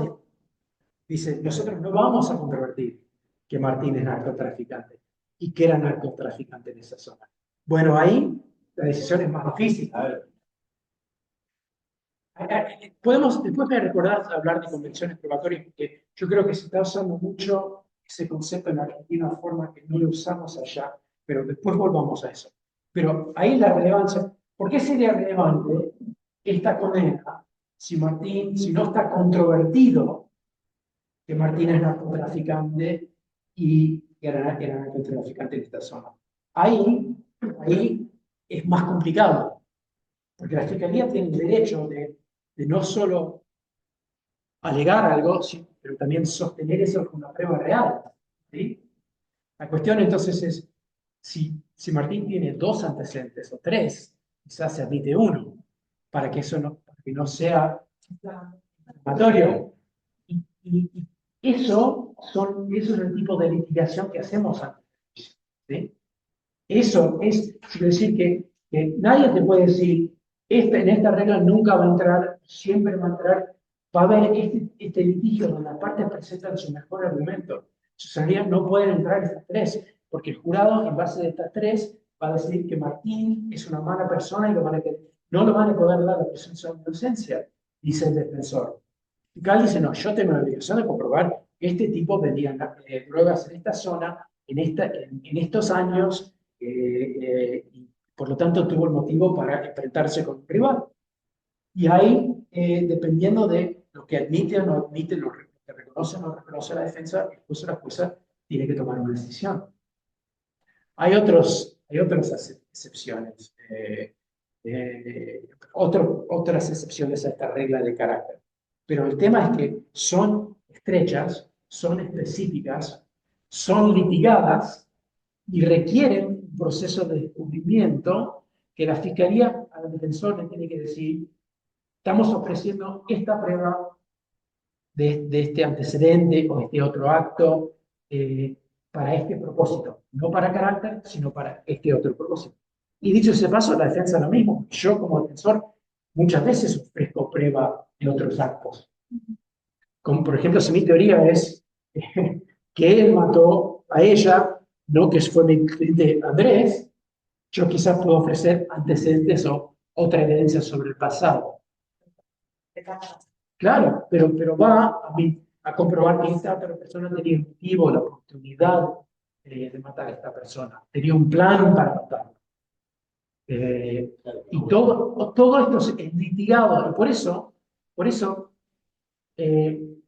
a controvertir que Martín es narcotraficante y que era narcotraficante en esa zona. Bueno, ahí la decisión es más difícil. A ver. Después me recordás hablar de convenciones probatorias, porque yo creo que se está usando mucho ese concepto en Argentina de forma que no lo usamos allá, pero después volvamos a eso. Pero ahí la relevancia, ¿por qué sería relevante esta condena si no está controvertido que Martín es narcotraficante y era narcotraficante en esta zona? Ahí es más complicado, porque la fiscalía tiene el derecho de no solo alegar algo, pero también sostener eso con una prueba real, ¿sí? La cuestión entonces es, si Martín tiene 2 antecedentes o 3, quizás se admite uno, para que no sea inflamatorio. Y eso es el tipo de litigación que hacemos antes, ¿sí? Eso es, quiero decir que que nadie te puede decir, en esta regla nunca va a entrar, siempre va a entrar, va a haber este litigio donde las partes presentan su mejor argumento. Entonces, no pueden entrar estas tres, porque el jurado, en base de estas tres, va a decidir que Martín es una mala persona y no lo van a poder dar la presunción de inocencia, dice el defensor. Y Cal dice, no, yo tengo la obligación de comprobar que este tipo vendía drogas en esta zona, en estos años, y por lo tanto tuvo el motivo para enfrentarse con un rival. Y ahí, dependiendo de lo que admite o no admite, lo que reconoce o no reconoce la defensa, el juez o la jueza tiene que tomar una decisión. Hay otras excepciones, otras excepciones a esta regla de carácter. Pero el tema es que son estrechas, son específicas, son litigadas y requieren un proceso de descubrimiento que la fiscalía al defensor le tiene que decir, estamos ofreciendo esta prueba de este antecedente o este otro acto para este propósito, no para carácter, sino para este otro propósito. Y dicho ese paso, la defensa es lo mismo. Yo como defensor muchas veces ofrezco prueba de otros actos. Como por ejemplo, si mi teoría es que él mató a ella, no que fue mi cliente Andrés, yo quizás puedo ofrecer antecedentes o otra evidencia sobre el pasado. Claro, pero va a comprobar que esta otra persona tenía el motivo, la oportunidad de matar a esta persona, tenía un plan para matarla. Y todo esto es litigado, y por eso el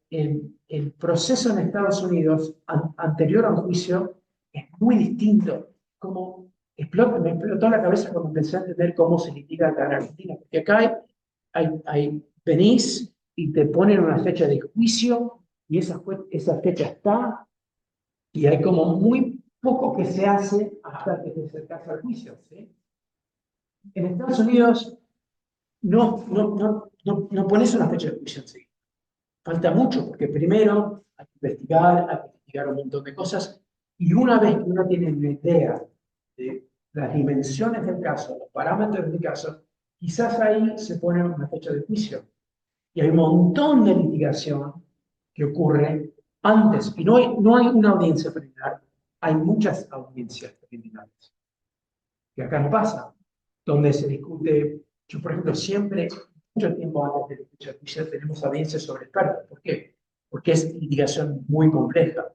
proceso en Estados Unidos anterior a un juicio es muy distinto. Como me explotó la cabeza cuando empecé a entender cómo se litiga acá en Argentina, porque acá venís y te ponen una fecha de juicio y esa fecha está y hay como muy poco que se hace hasta que te acercas al juicio, ¿sí? En Estados Unidos no pones una fecha de juicio en sí. Falta mucho, porque primero hay que investigar un montón de cosas, y una vez que uno tiene una idea de las dimensiones del caso, los parámetros del caso, quizás ahí se pone una fecha de juicio. Y hay un montón de litigación que ocurre antes, y no hay una audiencia preliminar, hay muchas audiencias preliminares, que acá no pasa, donde se discute, yo por ejemplo siempre, mucho tiempo antes de la fecha de juicio, tenemos audiencias sobre expertos. ¿Por qué? Porque es litigación muy compleja.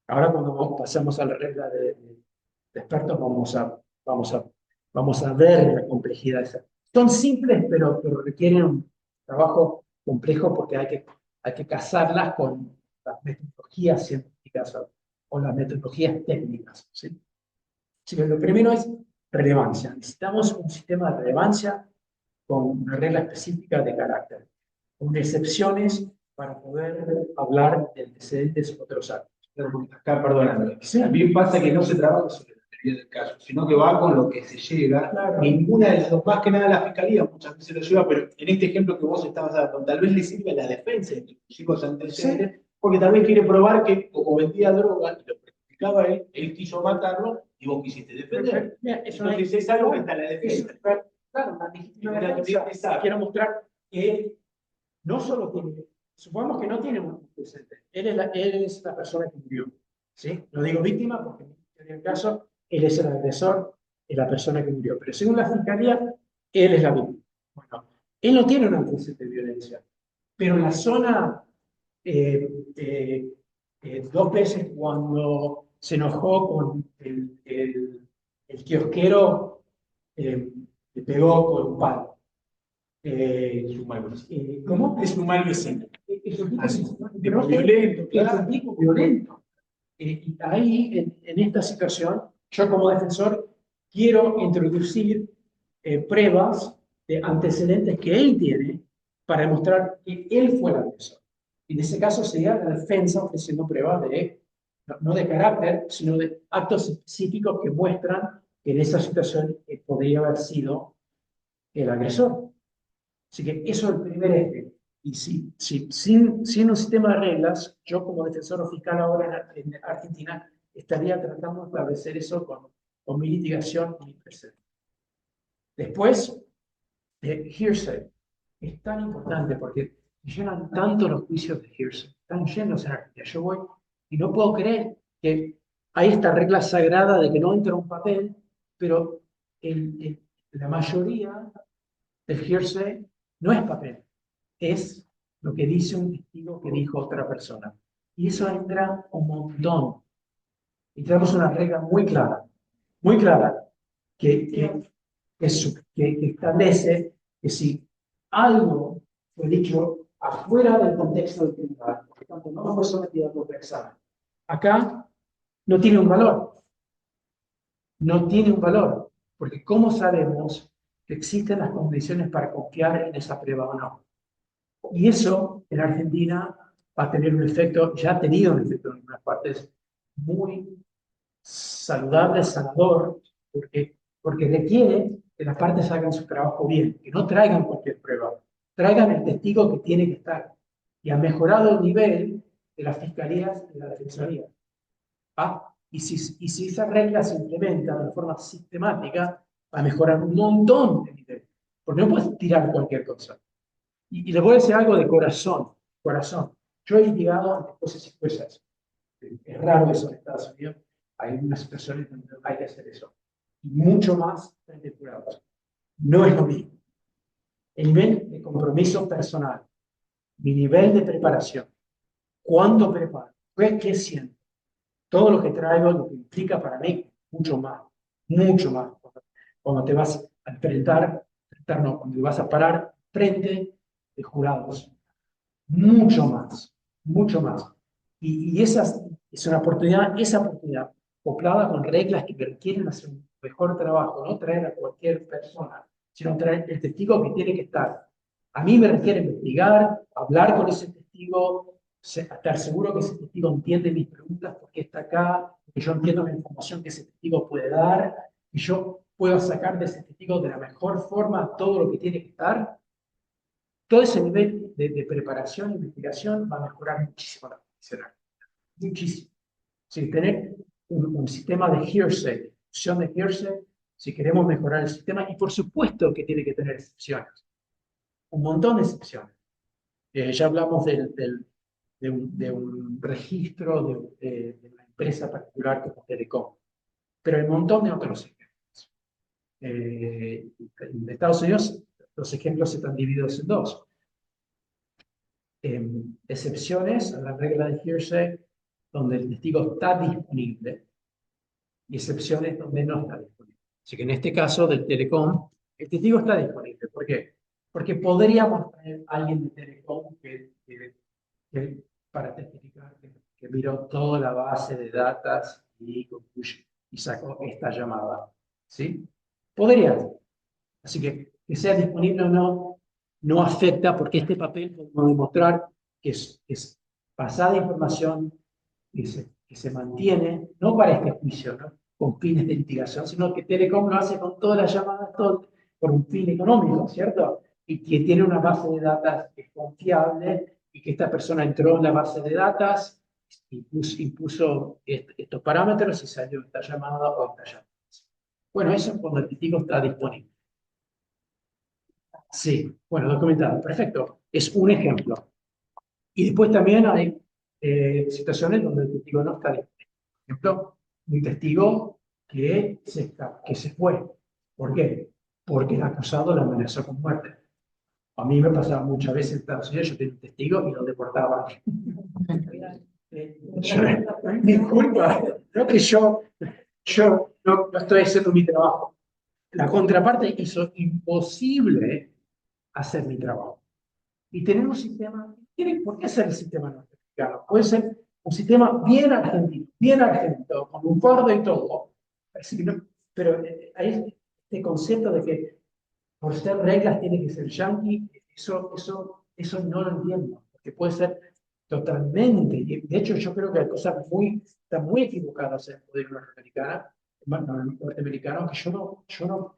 Ahora cuando pasamos a la regla de expertos vamos a ver la complejidad. Son simples, pero requieren un trabajo complejo porque hay que casarlas con las metodologías científicas o las metodologías técnicas, ¿sí? Así que lo primero es relevancia. Necesitamos un sistema de relevancia con una regla específica de carácter, con excepciones para poder hablar de antecedentes u otros actos. Acá, perdóname, Sí. también pasa que no se trabaja sobre la teoría del caso, sino que va con lo que se llega. Claro. Ninguna de las dos, más que nada la fiscalía muchas veces lo lleva, pero en este ejemplo que vos estabas dando, tal vez le sirve a la defensa de tus hijos antecedentes, porque tal vez quiere probar que como vendía droga y lo practicaba él quiso matarlo y vos quisiste defender. Entonces es algo que está en la defensa. Claro, una legítima defensa. Quiero mostrar que no solo tiene, supongamos que no tiene un antecedente, él es la persona que murió, ¿sí? No digo víctima porque en el caso él es el agresor, es la persona que murió, pero según la fiscalía, él es la víctima. Bueno, él no tiene un antecedente de violencia, pero en la zona, 2 veces cuando se enojó con el kiosquero, le pegó con un palo. ¿Cómo? Es un mal vecino. Es un Tipo violento, es un tipo violento. Y ahí, en esta situación, yo como defensor quiero introducir pruebas de antecedentes que él tiene para demostrar que él fue el agresor. Y en ese caso sería la defensa ofreciendo pruebas no de carácter, sino de actos específicos que muestran que en esa situación podría haber sido el agresor. Así que eso es el primer eje. Y sin un sistema de reglas, yo como defensor fiscal ahora en Argentina estaría tratando de establecer eso con mi litigación y mi presente. Después, hearsay. Es tan importante porque llenan tanto los juicios de hearsay, están llenos en Argentina. Yo voy y no puedo creer que hay esta regla sagrada de que no entra un papel, pero la mayoría del hearsay no es papel, es lo que dice un testigo que dijo otra persona. Y eso entra un montón. Y tenemos una regla muy clara, que establece que si algo fue dicho afuera del contexto del tribunal, por lo tanto no fue sometido a otro examen, acá no tiene un valor. No tiene un valor, porque ¿cómo sabemos que existen las condiciones para confiar en esa prueba o no? Y eso en Argentina va a tener un efecto, ya ha tenido un efecto en algunas partes muy saludable, sanador, porque requiere que las partes hagan su trabajo bien, que no traigan cualquier prueba, traigan el testigo que tiene que estar. Y ha mejorado el nivel de las fiscalías y de la defensoría. ¿Ah? Y si esa regla se implementa de forma sistemática, va a mejorar un montón el nivel. Porque no puedes tirar cualquier cosa. Y les voy a decir algo de corazón. Yo he litigado ante jueces y juezas. Es raro eso en Estados Unidos. Hay unas situaciones donde hay que hacer eso. Y mucho más frente a jurados. No es lo mismo. El nivel de compromiso personal, mi nivel de preparación, cuánto preparo, qué siento, todo lo que traigo, lo que implica para mí, mucho más, mucho más. Cuando te vas a enfrentar, cuando te vas a parar frente de jurados, mucho más, mucho más. Y esa es una oportunidad, esa oportunidad, acoplada con reglas que requieren hacer un mejor trabajo, no traer a cualquier persona, sino traer el testigo que tiene que estar. A mí me requiere investigar, hablar con ese testigo, estar seguro que ese testigo entiende mis preguntas, por qué está acá, que yo entiendo la información que ese testigo puede dar, y yo puedo sacar de ese testigo de la mejor forma todo lo que tiene que estar. Todo ese nivel de preparación e investigación va a mejorar muchísimo la justicia. Muchísimo. Si tener un sistema de hearsay, opción de hearsay, si queremos mejorar el sistema, y por supuesto que tiene que tener excepciones, un montón de excepciones. Ya hablamos de un registro de una empresa particular como Telecom, pero hay un montón de otros ejemplos. En Estados Unidos los ejemplos están divididos en dos. Excepciones a la regla de hearsay donde el testigo está disponible y excepciones donde no está disponible. Así que en este caso del Telecom, el testigo está disponible. ¿Por qué? Porque podríamos tener a alguien de Telecom para testificar que miró toda la base de datos y sacó esta llamada. ¿Sí? Podría. Así que sea disponible o no, no afecta porque este papel podemos demostrar que es basada en información que se mantiene, no para este juicio, ¿no? Con fines de litigación, sino que Telecom lo hace con todas las llamadas, todo, por un fin económico, ¿cierto? Y que tiene una base de datos que es confiable y que esta persona entró en la base de datos, impuso estos parámetros y salió esta llamada o esta llamada. Bueno, eso es cuando el testigo está disponible. Sí, bueno, documentado, perfecto. Es un ejemplo. Y después también hay situaciones donde el testigo no está disponible. Por ejemplo, un testigo que se fue. ¿Por qué? Porque el acusado la amenazó con muerte. A mí me pasaba muchas veces en Estados Unidos, yo tenía un testigo y lo deportaban. Disculpa, no que yo no estoy haciendo mi trabajo. La contraparte hizo imposible hacer mi trabajo. Y tener un sistema, ¿por qué ser el sistema norteamericano? Puede ser un sistema bien argentino, con un fardo y todo, pero hay este concepto de que por ser reglas tiene que ser yankee, eso no lo entiendo, porque puede ser totalmente, y de hecho yo creo que hay cosas están muy equivocadas en el poder norteamericano, que yo no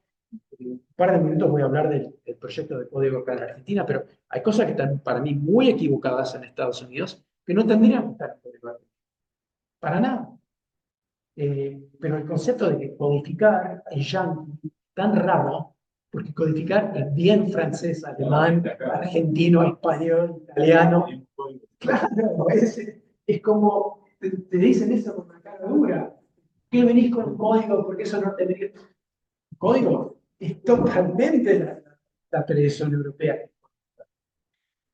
un par de minutos voy a hablar del proyecto de código acá en Argentina, pero hay cosas que están para mí muy equivocadas en Estados Unidos que no tendrían que estar en el código argentino. Para nada. Pero el concepto de que codificar es yankee tan raro porque codificar es bien francés, alemán, argentino, español, italiano. Claro, es como, te dicen eso con una cara dura. ¿Qué venís con un código? Porque eso no tendría... El código es totalmente la tradición europea.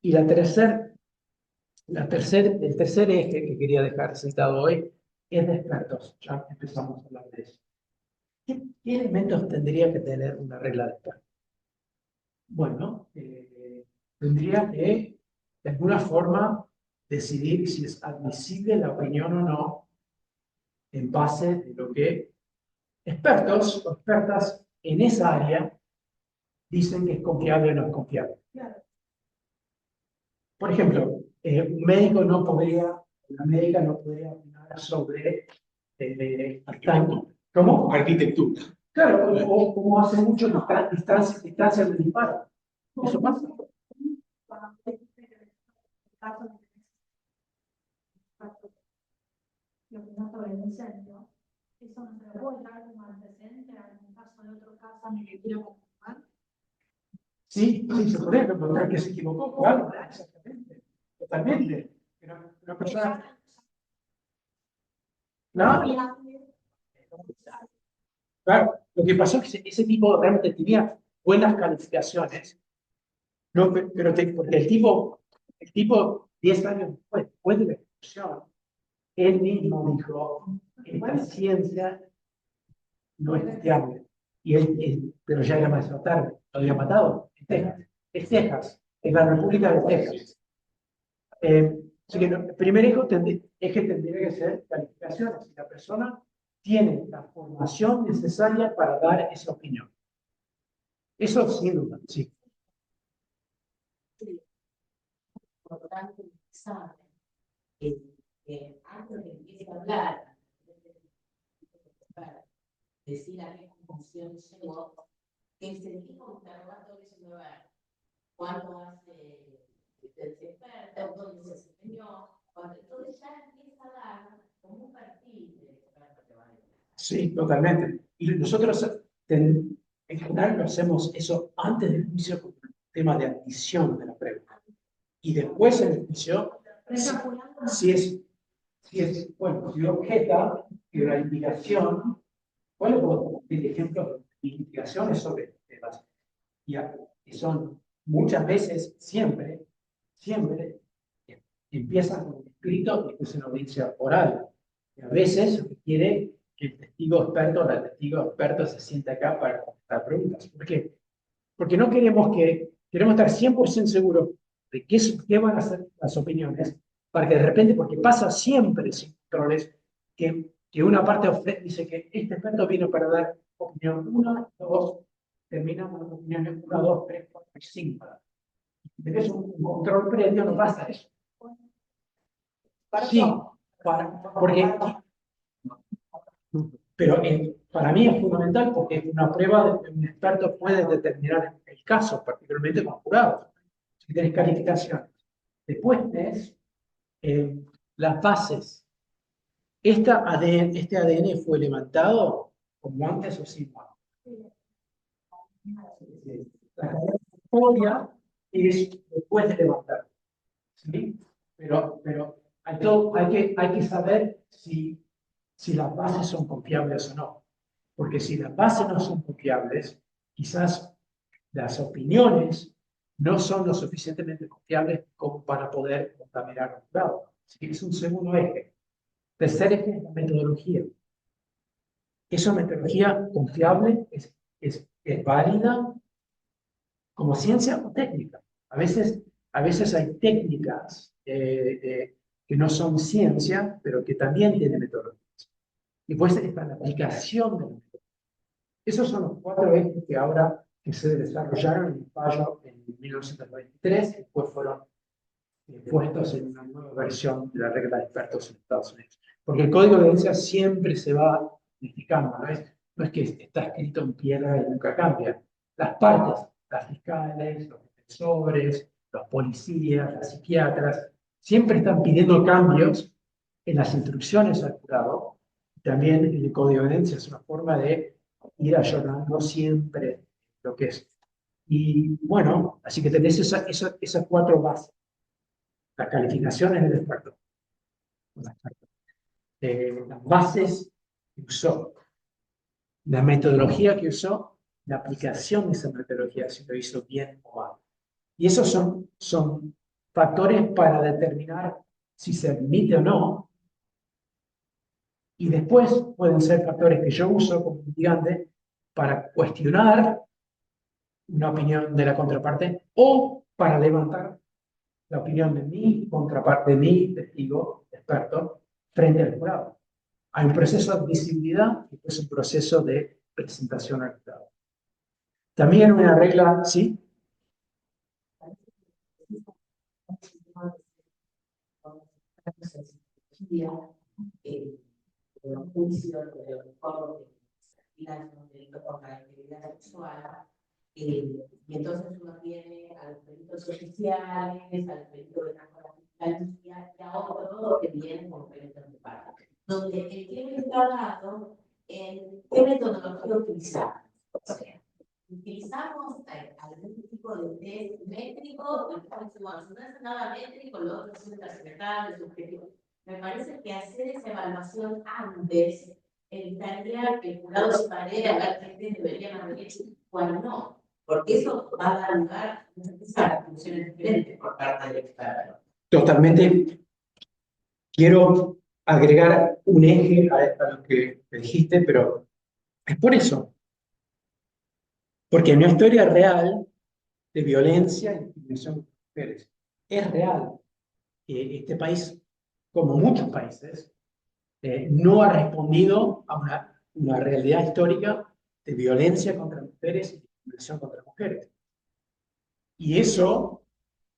Y el tercer eje que quería dejar sentado hoy es de expertos. Ya empezamos a hablar de eso. ¿Qué elementos tendría que tener una regla de expertos? Bueno, tendría que, de alguna forma, decidir si es admisible la opinión o no en base de lo que expertos o expertas en esa área dicen que es confiable o no es confiable. Por ejemplo, una médica no podría opinar sobre ¿cómo? Arquitectura. Claro, o como hace mucho distancia de disparo. Eso pasa. Lo que no sobre el incendio, eso no se lo puede dar como antecedente a algún caso de otro caso en el que quiero confirmar. Sí, se puede demostrar que se equivocó, claro, exactamente, totalmente. Pero una persona, claro, lo que pasó es que ese tipo realmente tenía buenas calificaciones, no, pero porque el tipo 10 años después de la ejecución, él mismo dijo, esta ciencia no es confiable. Pero ya era más tarde, lo había matado en Texas. Es Texas, es la República de Texas. Así que el primer eje tendría que ser calificaciones. Si la persona tiene la formación necesaria para dar esa opinión. Eso sin duda, sí. Importante saber que antes de empezar a hablar, decir a qué conclusión llegó, que se dijo interrogatorio diciendo, a ver, ¿cuánto hace el experto? ¿Dónde se desempeñó? Entonces ya empieza a dar como un perfil del experto que va a decir. Sí, totalmente. Y nosotros en general lo hacemos eso antes del juicio con el tema de admisión de la pregunta. Y después en el juicio, si objeta que la investigación, bueno, puedo decir ejemplos de investigaciones sobre temas, y son muchas veces, siempre, empiezan con un escrito y después en audiencia oral. Y a veces requiere que el testigo experto o la testigo experto se siente acá para contestar preguntas. ¿Por qué? Porque no queremos estar 100% seguros de qué van a ser las opiniones, para que de repente, porque pasa siempre sin controles, que una parte dice que este experto vino para dar opinión 1, 2, terminamos con opiniones 1, 2, 3, 4 y 5. Si tenés un control previo, no pasa eso. Sí, pero para mí es fundamental porque es una prueba de que un experto puede determinar el caso, particularmente con jurados. Si tenés calificaciones. Después tenés las bases. Este ADN fue levantado como antes o sin antes. La cadena de custodia es después de levantar. ¿Sí? Pero hay que saber si las bases son confiables o no. Porque si las bases no son confiables, quizás las opiniones no son lo suficientemente confiables como para poder contaminar a un jurado. Así que es un segundo eje. Tercer eje es la metodología. ¿Esa metodología confiable es válida como ciencia o técnica? A veces hay técnicas que no son ciencia, pero que también tienen metodologías. Y pues está la aplicación de la metodología. Esos son los 4 ejes que ahora se desarrollaron en el fallo en 1993 y después fueron puestos en una nueva versión de la regla de expertos en Estados Unidos. Porque el código de evidencia siempre se va modificando, no es que está escrito en piedra y nunca cambia. Las partes, las fiscales, los defensores, los policías, las psiquiatras, siempre están pidiendo cambios en las instrucciones al jurado. También el código de evidencia es una forma de ir ayornando siempre lo que es. Y bueno, así que tenés esas cuatro bases. Las calificaciones del experto. Las bases que usó, la metodología que usó, la aplicación de esa metodología, si lo hizo bien o mal. Y esos son factores para determinar si se admite o no. Y después pueden ser factores que yo uso como litigante para cuestionar una opinión de la contraparte o para levantar la opinión de mi contraparte, de mi testigo, experto, frente al jurado. Hay un proceso de visibilidad y después un proceso de presentación al jurado. También una regla, ¿sí? De los juicios, de los códigos de los delitos contra la integridad sexual, y entonces uno tiene a los peritos oficiales, al perito de la y a otro que viene con peritos de parte, donde el que está dado en qué metodología utilizamos. O sea, utilizamos algún tipo de test métrico, bueno, si no es nada métrico, lo otro es un trascendental, subjetivo. Me parece que hacer esa evaluación antes evitaría que el jurado se pare a ver qué deberían haber hecho y cuál no, porque eso va a dar lugar a conclusiones diferentes por parte del experto. Totalmente. Quiero agregar un eje a lo que dijiste, pero es por eso. Porque en una historia real de violencia y discriminación de mujeres, es real que este país, como muchos países, no ha respondido a una realidad histórica de violencia contra mujeres y discriminación contra mujeres. Y eso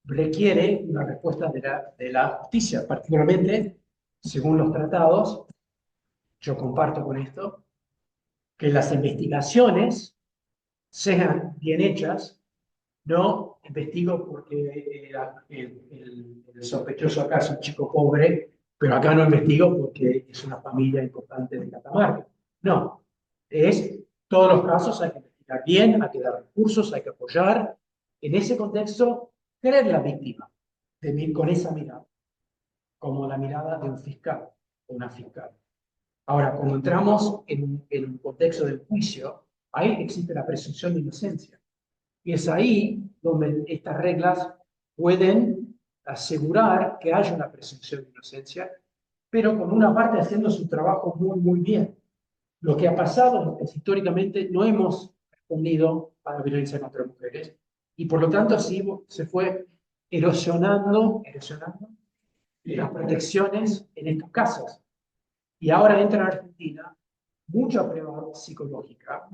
requiere una respuesta de la justicia, particularmente, según los tratados, yo comparto con esto, que las investigaciones sean bien hechas. No investigo porque el sospechoso acá es un chico pobre, pero acá no investigo porque es una familia importante de Catamarca. No, todos los casos hay que investigar bien, hay que dar recursos, hay que apoyar. En ese contexto, creer la víctima con esa mirada, como la mirada de un fiscal o una fiscal. Ahora, cuando entramos en un contexto del juicio, ahí existe la presunción de inocencia. Y es ahí donde estas reglas pueden asegurar que haya una presunción de inocencia, pero con una parte haciendo su trabajo muy, muy bien. Lo que ha pasado es que históricamente no hemos respondido a la violencia contra mujeres y por lo tanto sí se fue erosionando las protecciones en estos casos. Y ahora entra en Argentina mucha prueba psicológica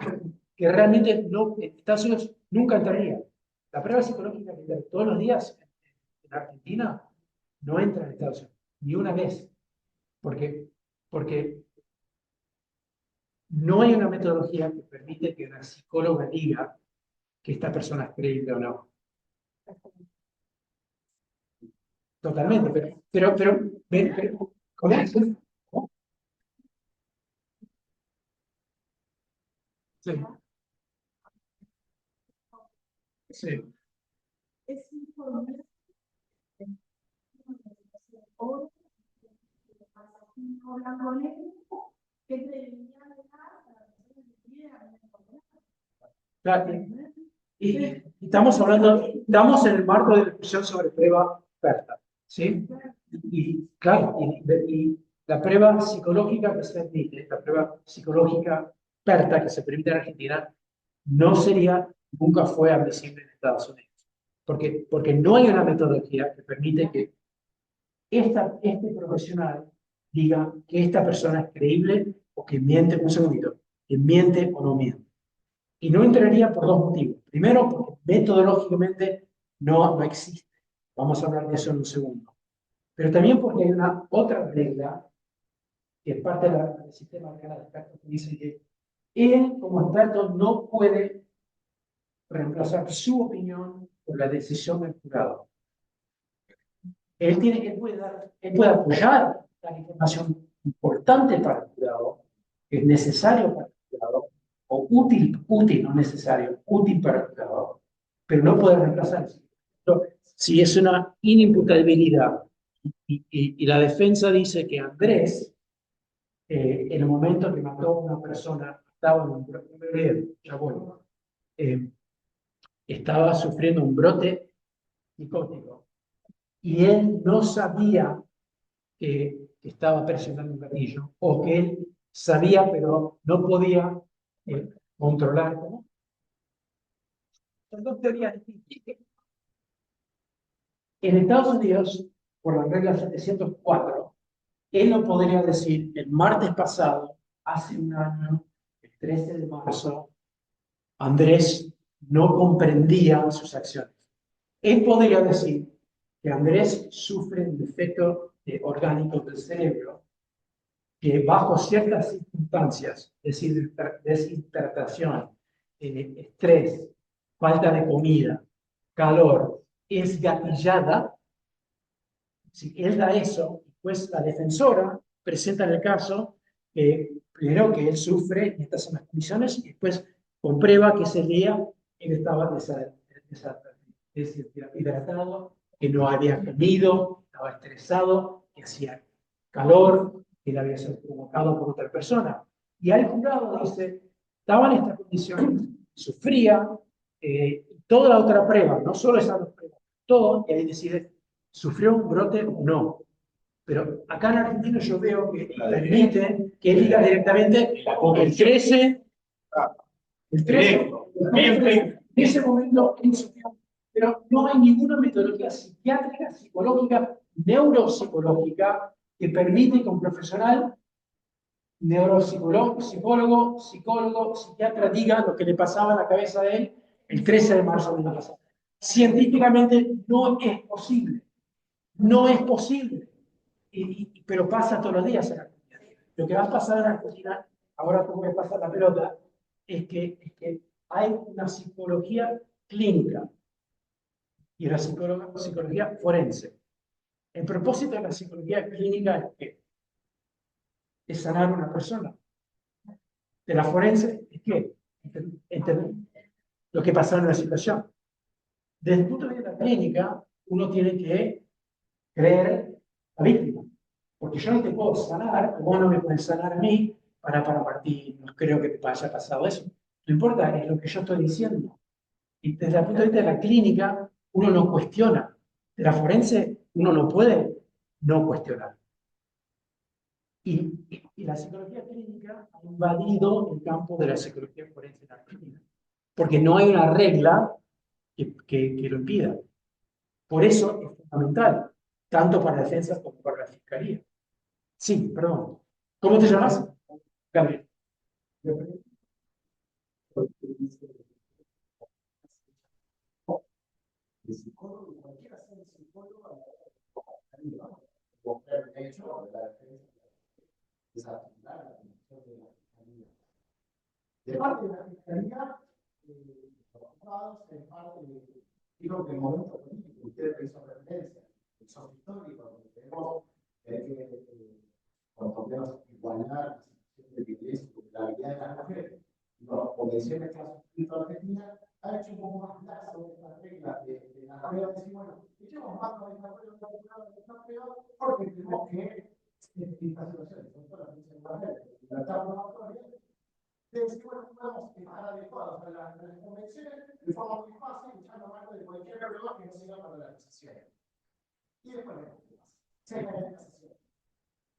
que realmente no, en Estados Unidos nunca entraría. La prueba psicológica que entra todos los días en Argentina no entra en Estados Unidos, ni una vez, porque no hay una metodología que permite que una psicóloga diga que esta persona es creíble o no. Totalmente, pero ¿cómo es? Sí. Sí. Es informe hoy hablan con él, que debería dejar Claro, y estamos en el marco de discusión sobre prueba oferta, ¿sí? Y claro, y la prueba psicológica que se admite, la prueba psicológica experta que se permite en Argentina, nunca fue admisible en Estados Unidos. Porque no hay una metodología que permite que este profesional diga que esta persona es creíble o que miente, un segundito, que miente o no miente. Y no entraría por dos motivos. Primero, porque metodológicamente no existe. Vamos a hablar de eso en un segundo. Pero también porque hay una otra regla que es parte del sistema de expertos que dice que él, como experto, no puede reemplazar su opinión por la decisión del jurado. Él puede apoyar la información importante para el jurado, que es necesario para el jurado, o útil, no necesario, útil para el juzgador, pero no puede reemplazar. Si es una inimputabilidad y la defensa dice que Andrés, en el momento que mató a una persona, estaba en un brote, ya voy, estaba sufriendo un brote psicótico y él no sabía que estaba presionando un gatillo, o que él sabía pero no podía controlar. ¿Cómo? Son dos teorías distintas. En Estados Unidos, por la regla 704, él no podría decir el martes pasado, hace un año, el 13 de marzo, Andrés no comprendía sus acciones. Él podría decir que Andrés sufre un defecto orgánico del cerebro que bajo ciertas circunstancias, deshidratación, estrés, falta de comida, calor, es gatillada. Si él da eso, pues la defensora presenta en el caso primero que él sufre en estas son las condiciones y después comprueba que ese día él estaba deshidratado, que no había comido, estaba estresado, que hacía calor, que él había sido provocado por otra persona. Y al jurado dice, estaba en estas condiciones, sufría, toda la otra prueba, no solo esas dos pruebas, todo, y ahí decide, ¿sufrió un brote o no? Pero acá en Argentina yo veo que permiten que él diga directamente el 13, en ese momento él sufrió, pero no hay ninguna metodología psiquiátrica, psicológica, neuropsicológica que permite que un profesional, neuropsicólogo, psicólogo, psiquiatra diga lo que le pasaba en la cabeza de él el 13 de marzo del año pasado. Científicamente no es posible. No es posible. Pero pasa todos los días en Argentina. Lo que va a pasar en Argentina, ahora tú me pasas la pelota, es que hay una psicología clínica y una psicología forense. El propósito de la psicología clínica es que es sanar a una persona. De la forense es que entender lo que pasó en la situación. Desde el punto de vista de la clínica, uno tiene que creer a la víctima. Porque yo no te puedo sanar, vos no me puedes sanar a mí para partir. No creo que te haya pasado eso. Lo importante es lo que yo estoy diciendo. Y desde el punto de vista de la clínica, uno no cuestiona. De la forense, uno no puede no cuestionar. Y la psicología clínica ha invadido el campo de la psicología forense en Argentina. Porque no hay una regla que lo impida. Por eso es fundamental, tanto para la defensa como para la fiscalía. Sí, perdón. ¿Cómo te llamas? Gabriel. El psicólogo, cualquiera sea el psicólogo, el hecho de la defensa desarticular la función de la fiscalía. De parte de la fiscalía, los abogados, en parte, digo que el momento político, usted hizo referencia, el son histórico, donde tenemos que, cuando menos, igualar la situación de violencia y la habilidad de las mujeres. Las convenciones que ha suscrito Argentina ha hecho un poco más lazo esta regla de la prueba, decir, bueno, echemos más con esta prueba porque tenemos que, en estas situaciones, sobre todo las mujeres, libertad probatoria, de decir, bueno, podemos estar adecuados a las convenciones de forma muy fácil, echando mano de cualquier prueba que no sirva para la acusación. Y después vemos.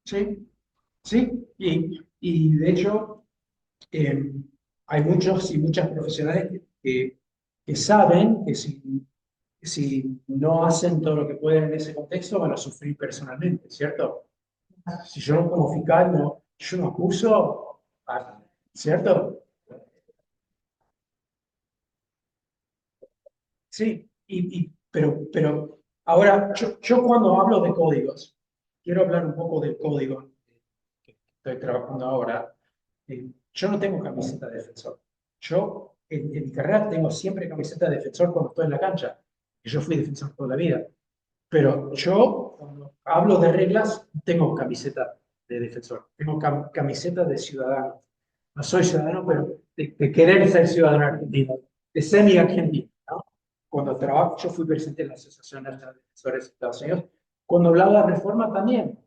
Sí, sí, y de hecho hay muchos y muchas profesionales que saben que si no hacen todo lo que pueden en ese contexto van a sufrir personalmente, ¿cierto? Si yo como fiscal yo no acuso, ¿cierto? Sí, pero ahora yo cuando hablo de códigos, quiero hablar un poco del código que estoy trabajando ahora. Yo no tengo camiseta de defensor. Yo en mi carrera tengo siempre camiseta de defensor cuando estoy en la cancha. Y yo fui defensor toda la vida. Pero yo, cuando hablo de reglas, tengo camiseta de defensor. Tengo camiseta de ciudadano. no soy ciudadano, pero de querer ser ciudadano argentino, de semi-argentino, ¿no? Cuando trabajo, yo fui presidente de la Asociación Nacional de Defensores de Estados Unidos, cuando hablaba de reforma también,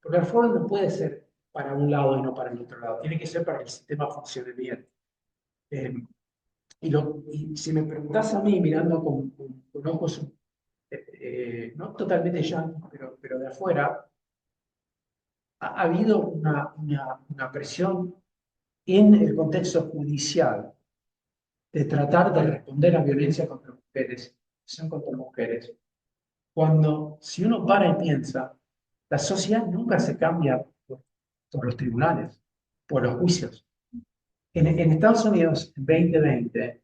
porque la reforma no puede ser para un lado y no para el otro lado, tiene que ser para que el sistema funcione bien. Y si me preguntas a mí, mirando con ojos no totalmente yanquis, pero de afuera, ha habido una presión en el contexto judicial de tratar de responder a violencia contra mujeres, cuando si uno para y piensa, la sociedad nunca se cambia por los tribunales, por los juicios. En Estados Unidos, en 2020,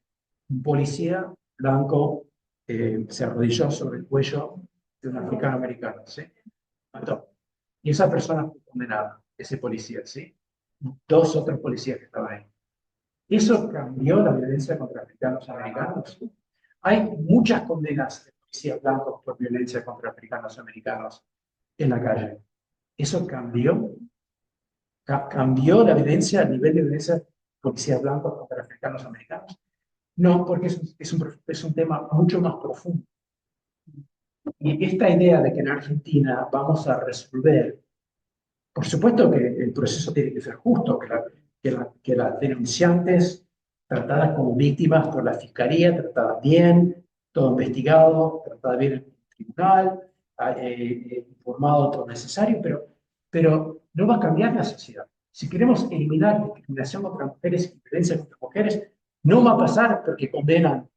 un policía blanco se arrodilló sobre el cuello de un africano americano, ¿sí? Mató. Y esa persona fue condenada, ese policía, ¿sí? 2 otros policías que estaban ahí. ¿Eso cambió la violencia contra africanos americanos? Hay muchas condenas de policías blancos por violencia contra africanos americanos en la calle. ¿Eso cambió? ¿Cambió la violencia, el nivel de violencia de policías blancos contra africanos americanos? No, porque es un tema mucho más profundo. Y esta idea de que en Argentina vamos a resolver, por supuesto que el proceso tiene que ser justo, que las denunciantes tratadas como víctimas por la fiscalía, tratadas bien, todo investigado, tratadas bien en el tribunal, informado todo necesario, pero no va a cambiar la sociedad. Si queremos eliminar discriminación contra mujeres y violencia contra mujeres, no va a pasar porque condenan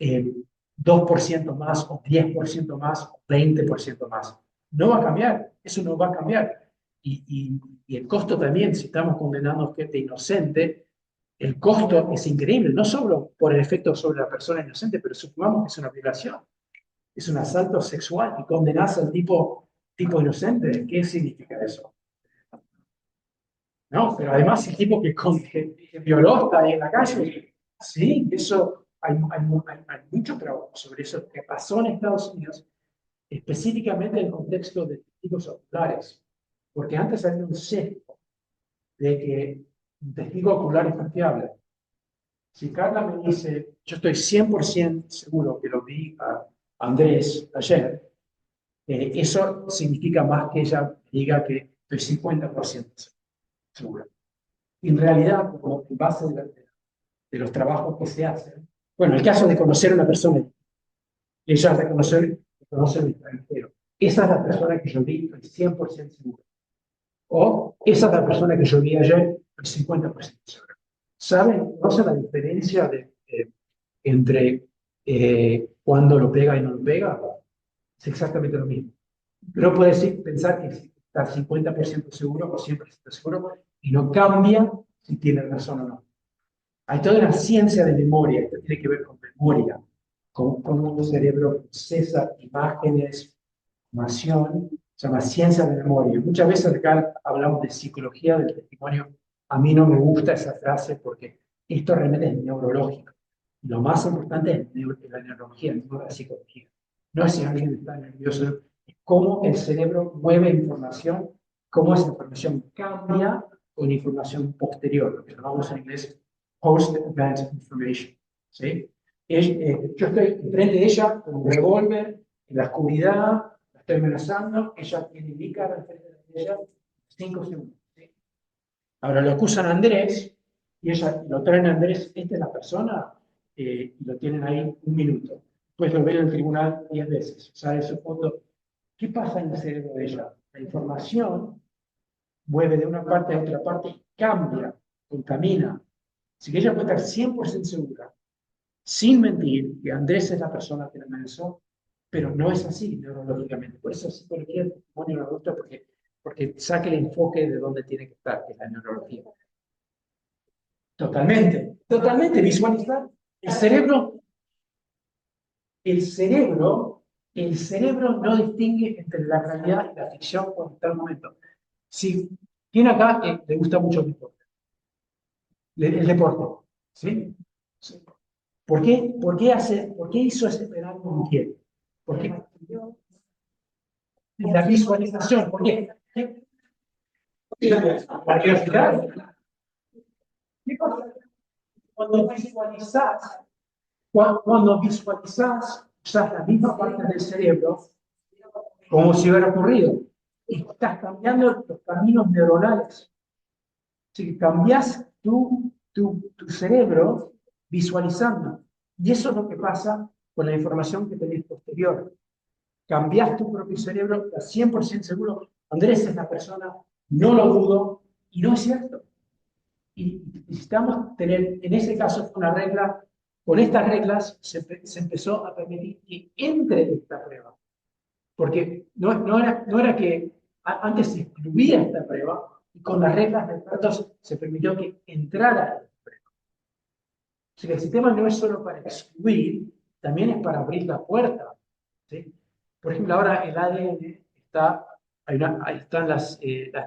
2% más, o 10% más, o 20% más. No va a cambiar, eso no va a cambiar. Y el costo también, si estamos condenando a gente inocente, el costo es increíble, no solo por el efecto sobre la persona inocente, pero supongamos que es una violación, es un asalto sexual y condenás al tipo inocente. ¿Qué significa eso? No, pero además el tipo que violó está ahí en la calle. Sí, eso, hay mucho trabajo sobre eso que pasó en Estados Unidos, específicamente en el contexto de testigos oculares, porque antes había un sesgo de que un testigo ocular es confiable. Si Carla me dice, yo estoy 100% seguro que lo vi a Andrés ayer, eso significa más que ella diga que estoy 50% seguro. Y en realidad, como en base de los trabajos que se hacen, bueno, el caso de conocer a una persona, ella reconoce el extranjero. Esa es la persona que yo vi, estoy 100% seguro. O esa es la persona que yo vi ayer, estoy 50% seguro. ¿Saben? ¿Conocen la diferencia entre cuando lo pega y no lo pega? Es exactamente lo mismo. Pero puedes pensar que está 50% seguro o 100% seguro y no cambia si tiene razón o no. Hay toda una ciencia de memoria, esto tiene que ver con memoria, con cómo el cerebro procesa imágenes, información, se llama ciencia de memoria. Muchas veces acá hablamos de psicología del testimonio. A mí no me gusta esa frase porque esto realmente es neurológico. Lo más importante es la neurología, no la psicología. No es si alguien está nervioso, es cómo el cerebro mueve información, cómo esa información cambia con información posterior, lo que llamamos en inglés post-event information. ¿Sí? Yo estoy enfrente de ella con un revólver, en la oscuridad, la estoy amenazando, ella tiene mi cara enfrente de ella, 5 segundos. ¿Sí? Ahora lo acusan a Andrés, y ella lo traen a Andrés, esta es la persona, y lo tienen ahí 1 minuto. Después lo ven en el tribunal 10 veces, sale su foto. ¿Qué pasa en el cerebro de ella? La información mueve de una parte a otra parte y cambia, contamina. Así que ella puede estar 100% segura, sin mentir, que Andrés es la persona que la amenazó, pero no es así neurológicamente. Por eso psicología del testimonio no me gusta, porque saca el enfoque de donde tiene que estar, que es la neurología. Totalmente visualizar. El cerebro no distingue entre la realidad y la ficción cuando está en el momento. Si tiene acá, le gusta mucho el deporte. El deporte, ¿sí? ¿Por qué hizo ese penal con quién? ¿Por qué? La visualización, ¿por qué? La curiosidad. ¿Qué pasa? Cuando visualizás, usás la misma parte del cerebro como si hubiera ocurrido. Y estás cambiando los caminos neuronales. Así que cambias tu cerebro visualizando. Y eso es lo que pasa con la información que tenés posterior. Cambias tu propio cerebro, estás 100% seguro. Andrés es la persona, no lo dudo, y no es cierto. Y necesitamos tener, en ese caso fue una regla, con estas reglas se empezó a permitir que entre esta prueba. Porque no era que antes se excluía esta prueba, y con las reglas de expertos se permitió que entrara esta prueba. O sea que el sistema no es solo para excluir, también es para abrir la puerta. ¿Sí? Por ejemplo, ahora el ADN ahí están las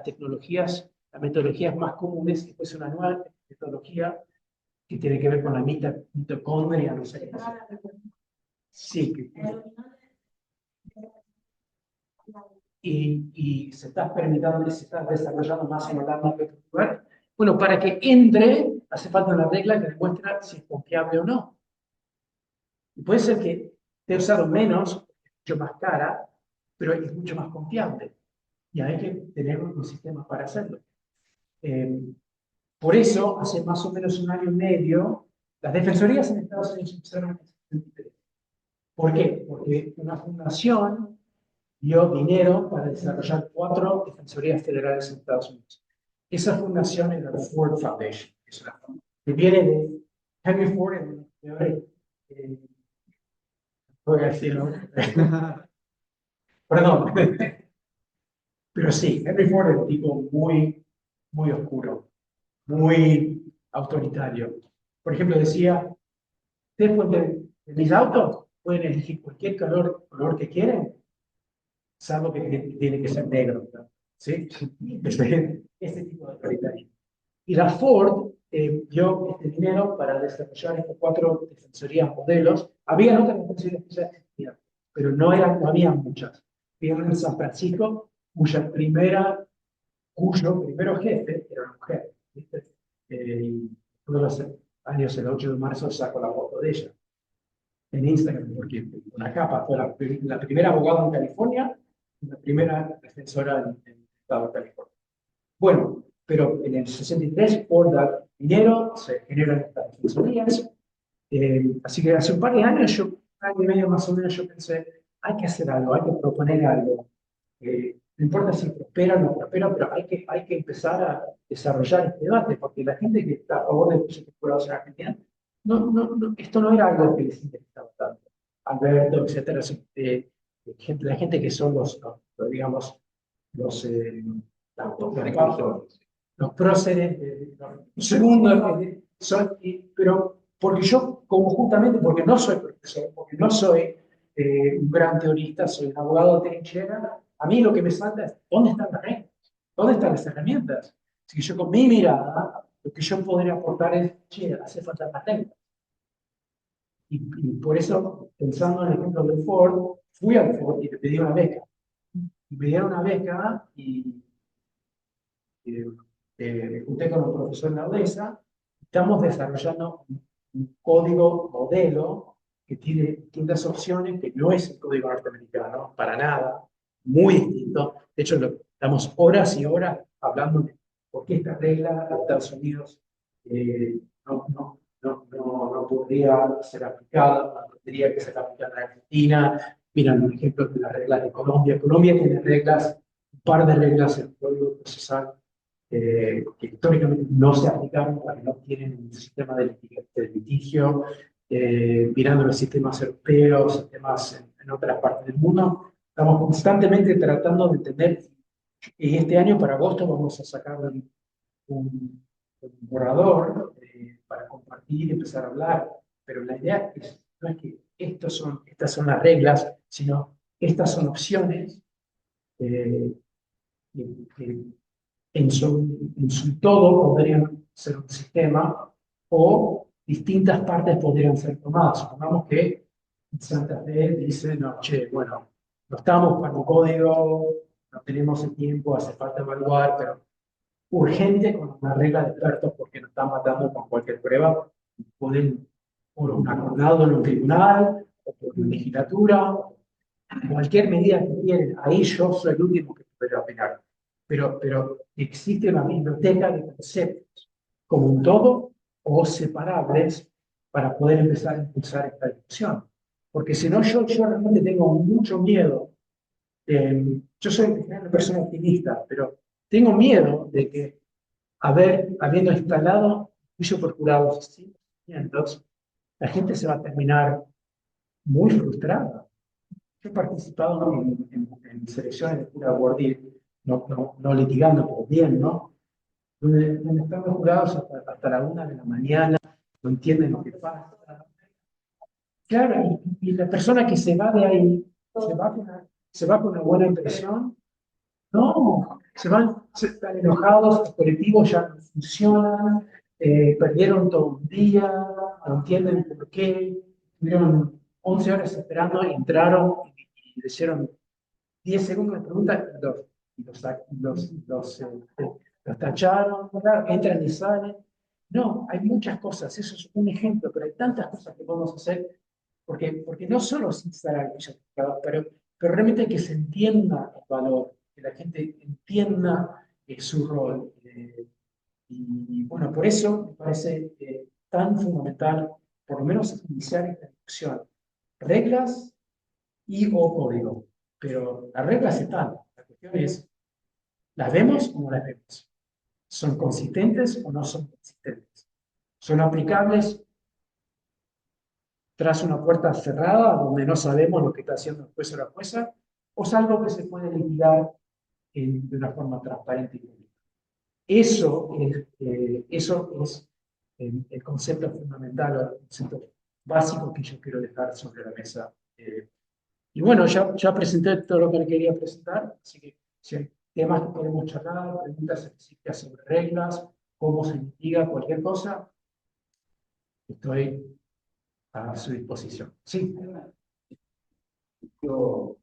tecnologías, las metodologías más comunes, y después una nueva metodología que tiene que ver con la mitocondria, no sé qué es. Sí, y se está experimentando, se está desarrollando más en el ámbito lugar. Bueno, para que entre, hace falta una regla que demuestra si es confiable o no. Y puede ser que esté usado menos, es mucho más cara, pero es mucho más confiable. Y hay que tener un sistema para hacerlo. Por eso, hace más o menos un año y medio, las defensorías en Estados Unidos empezaron en el 73. ¿Por qué? Porque una fundación dio dinero para desarrollar 4 defensorías federales en Estados Unidos. Esa fundación es la Ford Foundation, que viene de Henry Ford, voy a decirlo. Perdón. Pero sí, Henry Ford es un tipo muy, muy oscuro, muy autoritario. Por ejemplo, decía, después de mis autos pueden elegir cualquier color que quieren, salvo que tiene que ser negro, ¿no? ¿Sí? Ese tipo de autoritarismo. Y la Ford dio este dinero para desarrollar estas 4 defensorías modelos. Había otras defensorías que ya existían, pero no había muchas. Había una en San Francisco, cuyo primero jefe era una mujer. ¿Viste? Uno de los años, el 8 de marzo, sacó la foto de ella en Instagram, porque una capa fue la primera abogada en California y la primera defensora en el estado de California. Bueno, pero en el 63, por dar dinero, se generan estas defensorías. Así que hace un par de años, un año y medio más o menos, yo pensé, hay que hacer algo, hay que proponer algo. No importa si prospera o no prospera, pero hay que empezar a desarrollar este debate, porque la gente que está a favor del juicio temporal en Argentina, esto no era algo que les interesaba tanto. Alberto, etcétera, la gente que son digamos, los próceres, los segundos, pero porque yo, porque no soy profesor, porque no soy un gran teorista, soy un abogado de trinchera, a mí lo que me falta es, ¿dónde están las reglas? ¿Dónde están las herramientas? Si yo con mi mirada, lo que yo podría aportar es, che, hace falta las reglas. Y por eso, pensando en el ejemplo de Ford, fui al Ford y le pedí una beca. Y me dieron una beca y me junté con un profesor en la UDESA. Estamos desarrollando un código modelo que tiene distintas opciones, que no es el código norteamericano, para nada, muy distinto. De hecho, estamos horas y horas hablando de por qué esta regla en Estados Unidos no podría ser aplicada, no tendría que ser aplicada en Argentina. Miran, por ejemplo, de las reglas de Colombia. Colombia tiene reglas, un par de reglas en el código procesal que históricamente no se aplicaron porque no tienen un sistema de litigio, mirando los sistemas europeos, sistemas en otras partes del mundo. Estamos constantemente tratando de entender, y este año para agosto vamos a sacar un borrador para compartir y empezar a hablar, pero la idea no es que estas son las reglas, sino estas son opciones que en su todo podrían ser un sistema o distintas partes podrían ser tomadas. Supongamos que Santa Fe dice, no, che, bueno, no estamos para un código, no tenemos el tiempo, hace falta evaluar, pero urgente con una regla de expertos porque nos están matando con cualquier prueba, pueden, por un acordado en un tribunal, o por una legislatura, o cualquier medida que quieren. Ahí yo soy el último que puede opinar. Pero existe una biblioteca de conceptos, como un todo o separables, para poder empezar a impulsar esta discusión. Porque si no, yo realmente tengo mucho miedo. Yo soy una persona optimista, pero tengo miedo de que, habiendo instalado juicio por jurados sin procedimientos, la gente se va a terminar muy frustrada. Yo he participado en selecciones de jurado bordil, no litigando, pero bien, ¿no? Donde están los jurados hasta la 1 de la mañana, no entienden lo que pasa. Claro, y la persona que se va de ahí, se va con una buena impresión. No, están enojados, los colectivos ya no funcionan, perdieron todo un día, no entienden por qué, estuvieron 11 horas esperando, entraron y le hicieron 10 segundos de pregunta los tacharon, claro, entran y salen. No, hay muchas cosas, eso es un ejemplo, pero hay tantas cosas que podemos hacer, porque no solo es instalar el certificado, pero realmente hay que se entienda el valor, que la gente entienda su rol. Y bueno, por eso me parece tan fundamental, por lo menos iniciar esta discusión. Reglas y o código. Pero las reglas están. La cuestión es, ¿las vemos o no las vemos? ¿Son consistentes o no son consistentes? ¿Son aplicables tras una puerta cerrada donde no sabemos lo que está haciendo el juez o la jueza? ¿O es algo que se puede litigar de una forma transparente y pública? Eso es el concepto fundamental, el concepto básico que yo quiero dejar sobre la mesa. Y bueno, ya presenté todo lo que le quería presentar, así que si hay temas que podemos charlar, preguntas específicas sobre reglas, cómo se litiga, cualquier cosa, estoy a su disposición. Sí. Yo,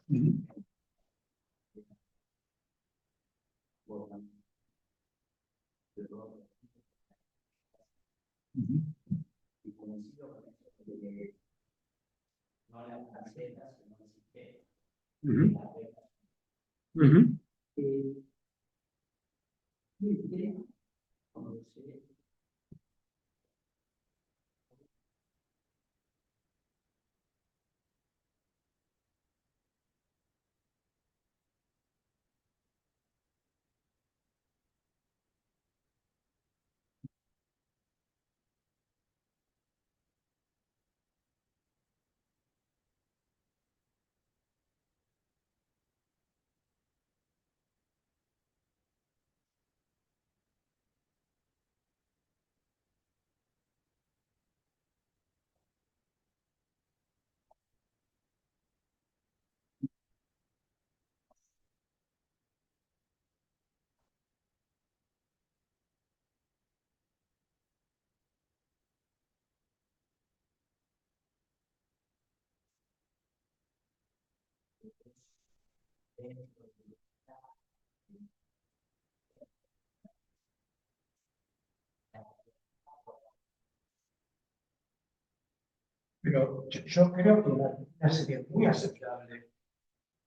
Ujú. Ujú. y coincido con eso, de que no las tarjetas, no existe Ujú. las reglas. Ujú. Cuando se Pero yo creo que en Argentina sería muy aceptable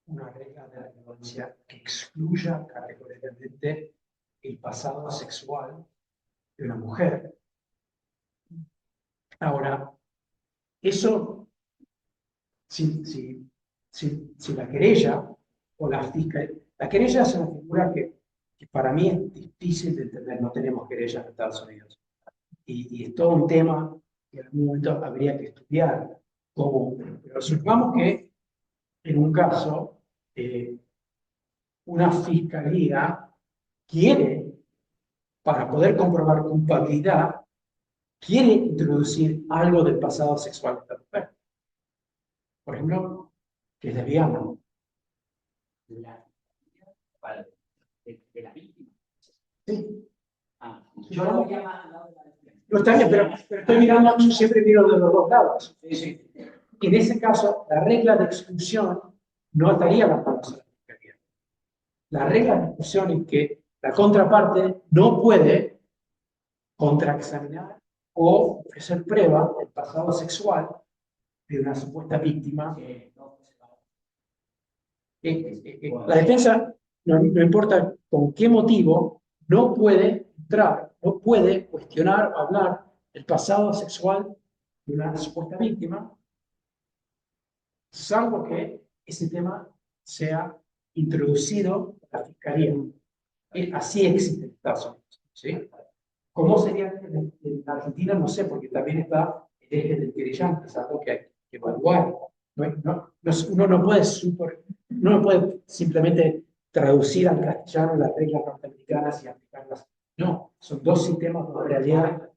una regla de relevancia que excluya categóricamente el pasado sexual de una mujer. Ahora, eso, si la querella o la querella es una figura que para mí es difícil de entender, no tenemos querellas en Estados Unidos. Y es todo un tema que en algún momento habría que estudiar. Pero supongamos que en un caso una fiscalía quiere, para poder comprobar culpabilidad, quiere introducir algo del pasado sexual de esta mujer. Por ejemplo, que es lesbiana. la, de la víctima. Sí. Ah, Yo yo lo había mandado a la defensa. No está bien, pero estoy mirando, yo siempre miro de los dos lados. En ese caso, la regla de exclusión no estaría la a la fiscalía. La regla de exclusión es que La contraparte no puede contraexaminar o ofrecer prueba del pasado sexual de una supuesta víctima. La defensa, no importa con qué motivo, no puede entrar, no puede cuestionar o hablar del pasado sexual de una supuesta víctima, salvo que ese tema sea introducido a la fiscalía. Así existe en Estados Unidos. ¿Sí? ¿Cómo sería en Argentina? No sé, porque también está el eje del querellante, es algo que hay que evaluar. Uno no puede simplemente traducir al castellano las reglas norteamericanas y aplicarlas. No, son dos sistemas de realidad.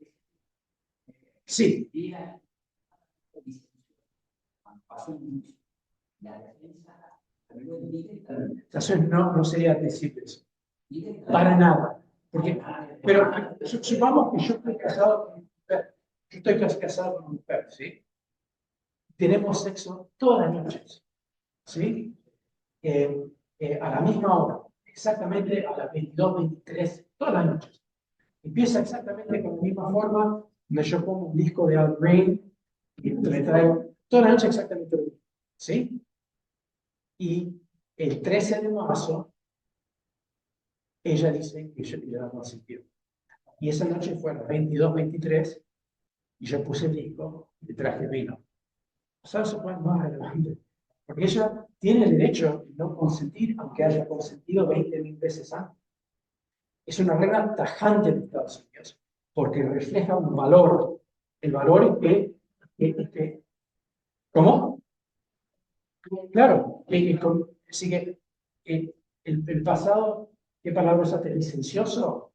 Sí. Entonces no sería admisible eso. Para nada. Porque, pero supongamos que yo estoy casado con una mujer. Yo estoy casado con una mujer, ¿sí? Tenemos sexo todas las noches, ¿sí? A la misma hora, exactamente a las 22, 23, todas las noches. Empieza exactamente con la misma forma, donde yo pongo un disco de Al Green y le traigo toda la noche exactamente lo mismo, ¿sí? Y el 13 de marzo, ella dice que yo le da más sentido. Y esa noche fue a las 22, 23, y yo puse el disco y le traje vino. ¿Sabes eso fue más relevante? Porque ella tiene el derecho de no consentir, aunque haya consentido 20.000 veces antes. Es una regla tajante de Estados Unidos, porque refleja un valor. El valor es que ¿cómo? Claro, así que el pasado, ¿qué palabra usaste? ¿Licencioso?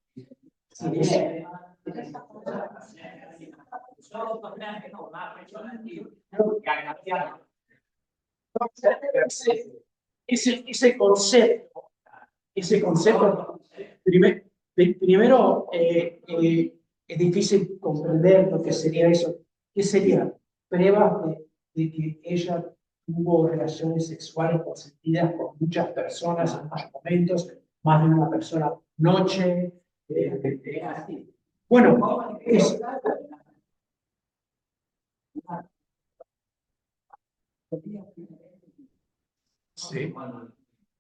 Sí, ese concepto, primero es difícil comprender lo que sería eso. ¿Qué sería? Pruebas de que ella tuvo relaciones sexuales consentidas con muchas personas en muchos momentos, más de una persona por noche. Bueno, sí.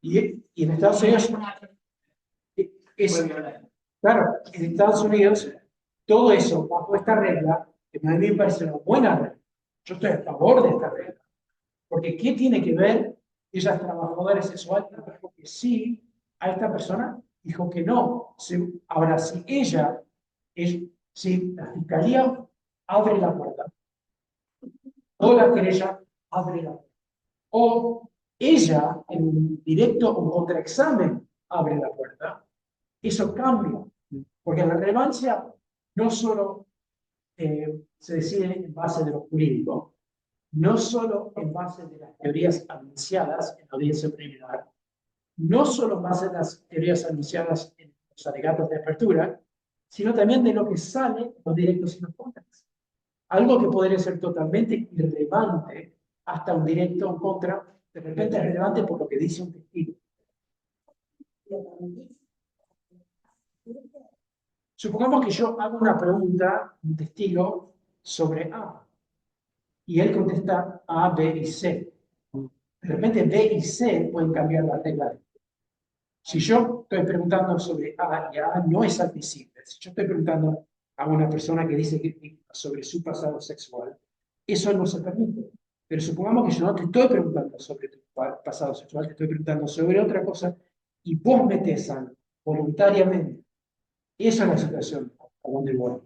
Y en Estados Unidos, claro, en Estados Unidos, todo eso bajo esta regla, que a mí me parece una buena regla. Yo estoy a favor de esta regla. Porque ¿qué tiene que ver? Ella es trabajadora sexual, dijo que sí a esta persona, dijo que no. Ahora, si la fiscalía abre la puerta, o la querella abre la puerta, o ella en un directo o contraexamen abre la puerta, eso cambia. Porque la relevancia no solo se decide en base de lo jurídico, no solo en base de las teorías anunciadas en la audiencia preliminar, no solo en base de las teorías anunciadas en los alegatos de apertura, sino también de lo que sale en los directos y los contras. Algo que podría ser totalmente irrelevante hasta un directo en contra, de repente es relevante por lo que dice un testigo. Supongamos que yo hago una pregunta a un testigo sobre A, y él contesta A, B y C. De repente B y C pueden cambiar la regla. Si yo estoy preguntando sobre A y A no es admisible, si yo estoy preguntando a una persona que dice que sobre su pasado sexual, eso no se permite. Pero supongamos que yo no te estoy preguntando sobre tu pasado sexual, te estoy preguntando sobre otra cosa, y vos metes algo voluntariamente. Esa es la situación a donde voy.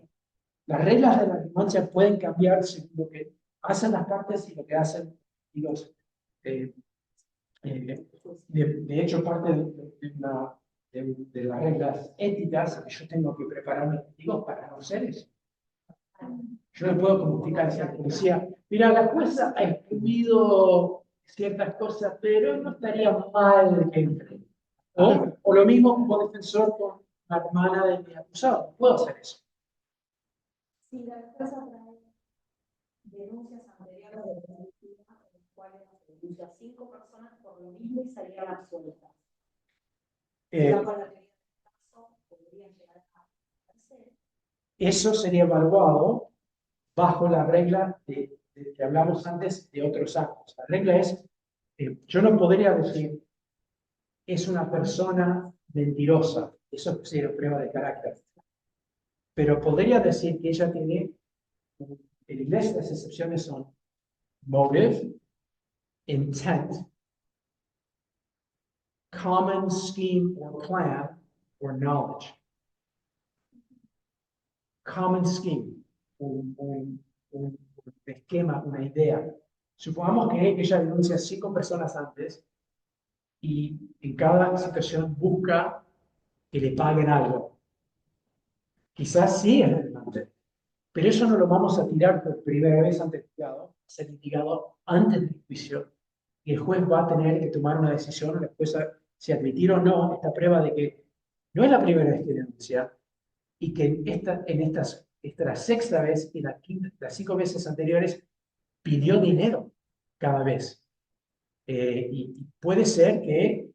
Las reglas de la relevancia pueden cambiar según lo que hacen las partes y lo que hacen los. De hecho, parte de las reglas éticas que yo tengo que preparar mis testigos para no ser eso. Yo le puedo comunicar a la policía, mira, la jueza ha excluido ciertas cosas, pero no estaría mal que entre. O lo mismo como defensor con la hermana de mi acusado. Puedo hacer eso. Si la jueza trae denuncias anteriores de la víctima, en las cuales denuncia 5 personas por lo mismo y salían absueltas. eso sería evaluado bajo la regla que hablamos antes de otros actos. La regla es, yo no podría decir, es una persona mentirosa, eso sería prueba de carácter. Pero podría decir que ella tiene, en inglés las excepciones son motive, intent, common scheme or plan, or knowledge. Common scheme, un esquema, una idea. Supongamos que ella denuncia 5 personas antes y en cada situación busca que le paguen algo. Quizás sí es relevante, pero eso no lo vamos a tirar por primera vez ante el juzgado, va a ser litigado antes del juicio y el juez va a tener que tomar una decisión después si admitir o no esta prueba de que no es la primera vez que denuncia y que esta es la sexta vez y las 5 veces anteriores pidió dinero cada vez. Y puede ser que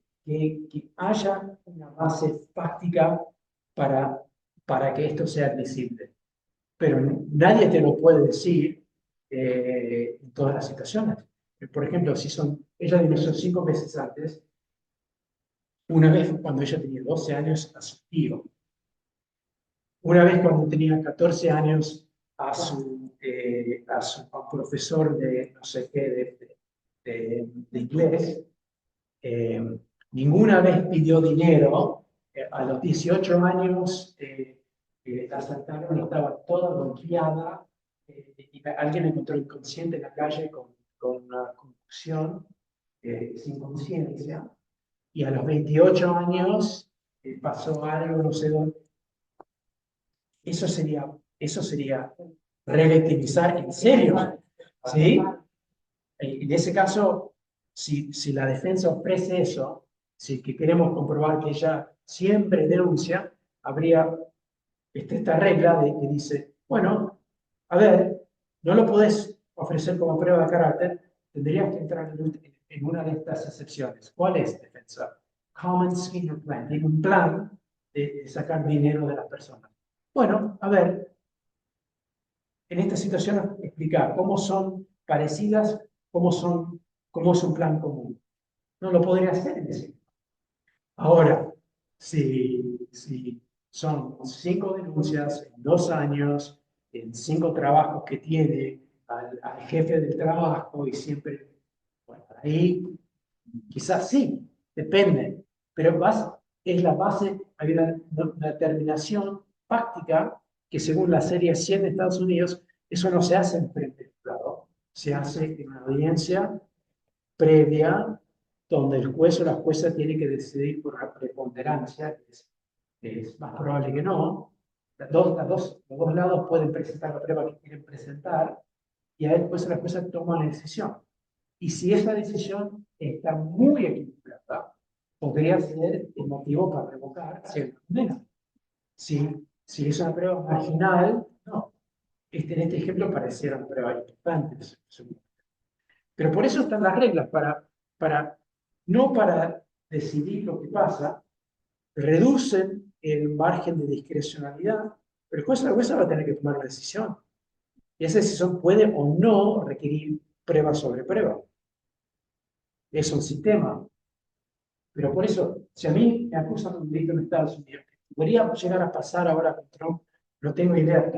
haya una base fáctica para que esto sea admisible. Pero nadie te lo puede decir en todas las situaciones. Por ejemplo, si ella denunció 5 veces antes, una vez cuando ella tenía 12 años a su tío, una vez cuando tenía 14 años a un profesor de no sé qué, de inglés, ninguna vez pidió dinero. A los 18 años la asaltaron y estaba toda golpeada. Y alguien la encontró inconsciente en la calle con una confusión, sin conciencia. Y a los 28 años pasó algo, no sé dónde. Eso sería revictimizar en serio, ¿sí? En ese caso, si la defensa ofrece eso, si que queremos comprobar que ella siempre denuncia, habría esta regla que dice, bueno, a ver, no lo podés ofrecer como prueba de carácter, tendrías que entrar en una de estas excepciones. ¿Cuál es, defensa? Common scheme plan. Tiene un plan de sacar dinero de las personas. Bueno, a ver, en esta situación explicar cómo son parecidas, cómo es un plan común. No lo podría hacer en ese. Ahora, si son 5 denuncias en 2 años, en 5 trabajos que tiene al jefe del trabajo y siempre, bueno, ahí quizás sí, depende, pero es la base, hay una determinación práctica que según la serie 100 de Estados Unidos, eso no se hace en frente del jurado, se hace en una audiencia previa donde el juez o la jueza tiene que decidir por la preponderancia, que es más probable que no. Los dos lados pueden presentar la prueba que quieren presentar y ahí el juez o la jueza toma la decisión. Y si esa decisión está muy equilibrada, podría ser el motivo para revocar cierta condena. Si es una prueba marginal, no. En este ejemplo parecieron pruebas importantes. Pero por eso están las reglas, no para decidir lo que pasa, reducen el margen de discrecionalidad, pero el juez o la jueza va a tener que tomar una decisión. Y esa decisión puede o no requerir prueba sobre prueba. Es un sistema. Pero por eso, si a mí me acusan de un delito en Estados Unidos, podría llegar a pasar ahora con Trump, no tengo idea.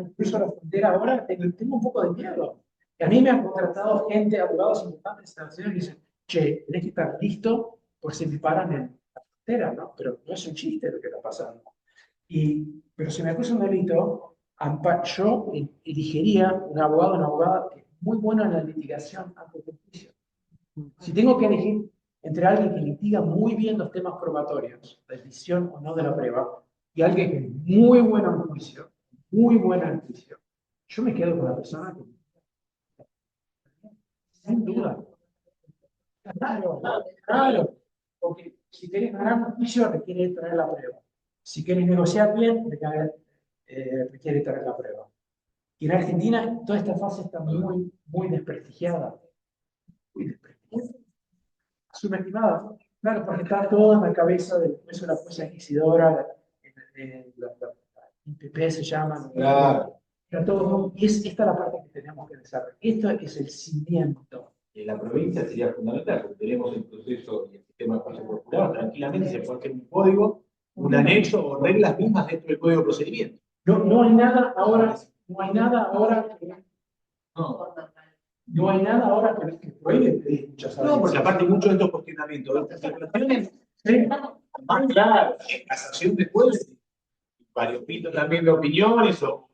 Incluso a la frontera ahora tengo un poco de miedo. Y a mí me han contratado gente, abogados importantes de Estados Unidos, y dicen, che, tenés que estar listo por si me paran en la frontera, ¿no? Pero no es un chiste lo que está pasando. Pero si me acusan de un delito, yo elegiría un abogado o una abogada que es muy bueno en la litigación antes del juicio. Si tengo que elegir entre alguien que litiga muy bien los temas probatorios, la decisión o no de la prueba, y alguien que es muy bueno en juicio, muy bueno en juicio, yo me quedo con la persona que... Sin duda. Claro. Porque si querés ganar un juicio requiere traer la prueba. Si querés negociar bien, requiere traer la prueba. Y en Argentina toda esta fase está muy desprestigiada. Muy desprestigiada. Subestimada, ¿no? Claro, porque está todo en la cabeza del juez o la jueza inquisidora, la UTP se llaman. Claro. Pero todo, y esta es la parte que tenemos que desarrollar. Esto es el cimiento. En la provincia sería fundamental, porque tenemos el proceso y el sistema de espacio popular, tranquilamente se puede hacer un código, un anexo o reglas mismas dentro del código de procedimiento. No hay nada ahora, no hay nada ahora que, no hay nada ahora que prohíbe pedir muchas No, porque aparte muchos de estos cuestionamientos, de estas situaciones, más claro, en casación de jueces, varios pitos también de opiniones, o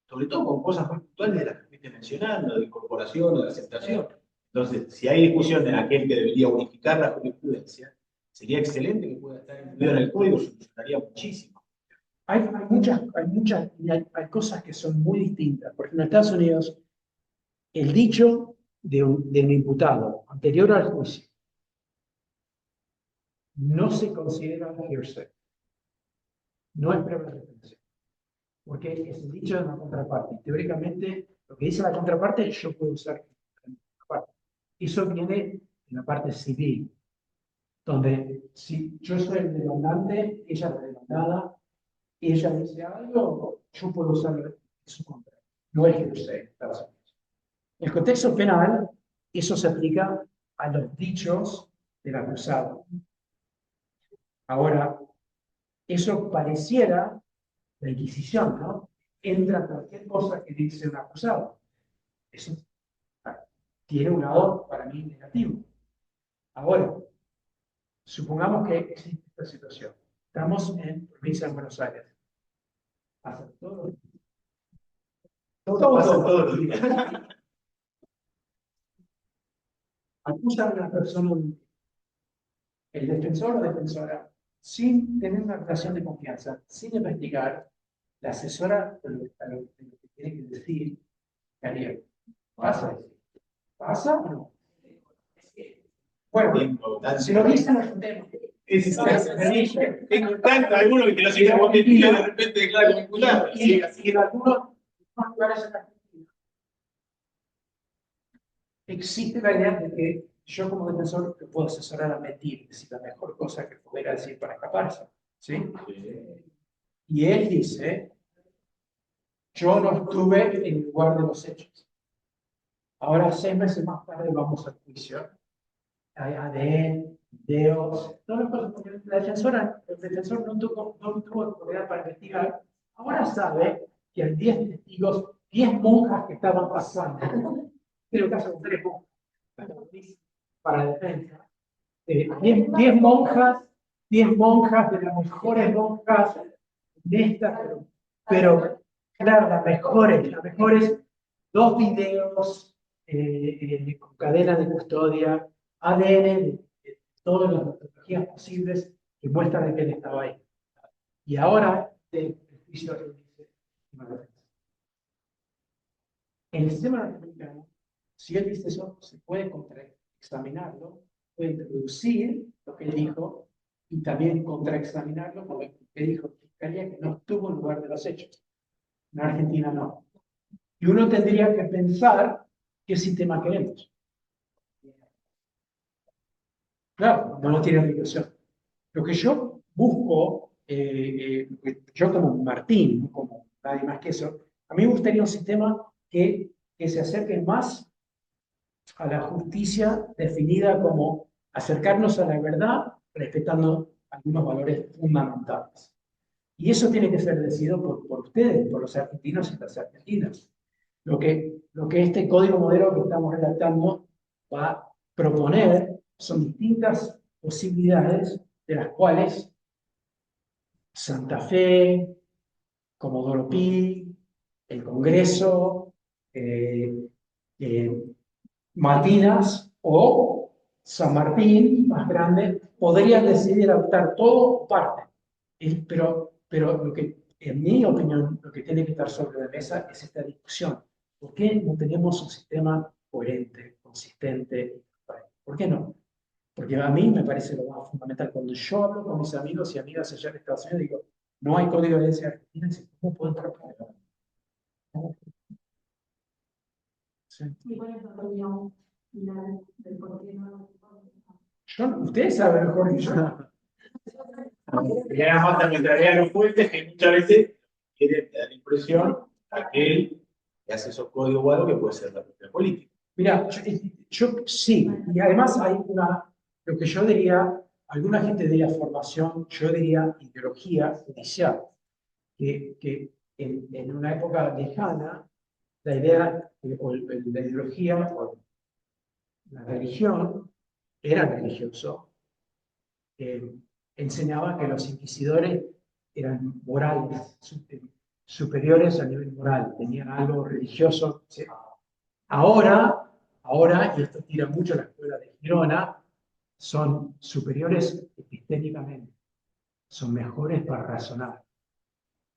sobre todo con cosas muy puntuales de las que fuiste mencionando, de incorporación o de aceptación. Entonces, si hay discusión de aquel que debería unificar la jurisprudencia, sería excelente que pueda estar incluido en el código, solucionaría muchísimo. hay muchas, y hay cosas que son muy distintas. Por ejemplo, en Estados Unidos, el dicho de un imputado anterior al juicio no se considera hearsay. No es prueba de referencia. Porque es el dicho de una contraparte. Teóricamente, lo que dice la contraparte, yo puedo usar la contraparte. Eso viene en la parte civil, donde si yo soy el demandante, ella es la demandada, y ella dice algo, yo puedo usar en su contra. No es hearsay en Estados Unidos. En el contexto penal, eso se aplica a los dichos del acusado. Ahora, eso pareciera la Inquisición, ¿no? Entra cualquier cosa que dice un acusado. Eso tiene un lado para mí negativo. Ahora, supongamos que existe esta situación. Estamos en provincia de Buenos Aires. Pasa todo pasa todos los días. Acusan a una persona, el defensor o defensora, sin tener una relación de confianza, sin investigar, la asesora de lo que tiene que decir, ¿qué haría? ¿Pasa? ¿Pasa o no? Bueno, si lo dicen los temas. Tengo tanto, algunos que te lo siguen metiendo y de repente, claro, vinculado. Y en algunos lugares en Argentina existe la idea de que yo como defensor te puedo asesorar a mentir, decir la mejor cosa que pudiera decir para escaparse. ¿Sí? Y él dice, yo no estuve en el lugar de los hechos. Ahora 6 meses más tarde vamos al juicio. Hay ADN, videos, todas las cosas, porque el defensor no tuvo oportunidad para investigar. Ahora sabe que hay 10 testigos, 10 monjas que estaban pasando. Creo que son 3 monjas para defensa. 10 monjas, 10 monjas de las mejores monjas de estas, pero claro, las mejores, 2 videos con cadena de custodia, ADN, de todas las metodologías posibles que muestran que él estaba ahí. Y ahora el juicio dice, en el sistema norteamericano, si él dice eso, se puede contraexaminarlo, puede introducir lo que él dijo y también contraexaminarlo con lo que dijo la fiscalía que no estuvo en lugar de los hechos. En Argentina no. Y uno tendría que pensar qué sistema queremos. Claro, no tiene aplicación. Lo que yo busco, yo como Martín, no como nadie más que eso, a mí me gustaría un sistema que se acerque más a la justicia definida como acercarnos a la verdad respetando algunos valores fundamentales. Y eso tiene que ser decidido por ustedes, por los argentinos y las argentinas. Lo que este código modelo que estamos redactando va a proponer son distintas posibilidades de las cuales Santa Fe, Comodoro Pi, el Congreso, Malvinas o San Martín, más grande, podrían decidir adoptar todo o parte. Pero lo que, en mi opinión, lo que tiene que estar sobre la mesa es esta discusión. ¿Por qué no tenemos un sistema coherente, consistente? ¿Por qué no? Porque a mí me parece lo más fundamental. Cuando yo hablo con mis amigos y amigas allá en Estados Unidos, digo, no hay código de herencia argentina, ¿cómo puedo entrar para acá? Sí. ¿Y cuál es la opinión final del por qué no? Ustedes saben mejor que yo. Y además también traería los fuentes que muchas veces quiere, me da la impresión, aquel que hace esos códigos o algo que puede ser la propia política. Mira, yo sí, y además hay lo que yo diría, alguna gente diría formación, yo diría ideología judicial, que en una época lejana, la idea, la ideología o la religión, era religioso, enseñaba que los inquisidores eran morales, superiores a nivel moral, tenían algo religioso. ¿Sí? Ahora, y esto tira mucho la escuela de Girona, son superiores epistémicamente, son mejores para razonar,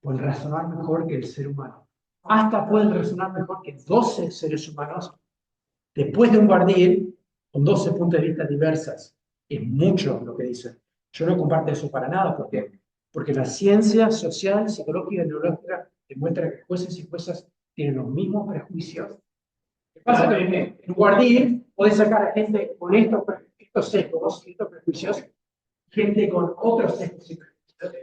pueden razonar mejor que el ser humano. Hasta pueden razonar mejor que 12 seres humanos después de un Bardier con 12 puntos de vista diversas. Es mucho lo que dicen. Yo no comparto eso para nada, porque la ciencia social, psicológica y neurológica demuestra que jueces y juezas tienen los mismos prejuicios. Lo que pasa es que en Guardín podés sacar a gente con estos sesgos, estos prejuicios, gente con otros sesgos y prejuicios.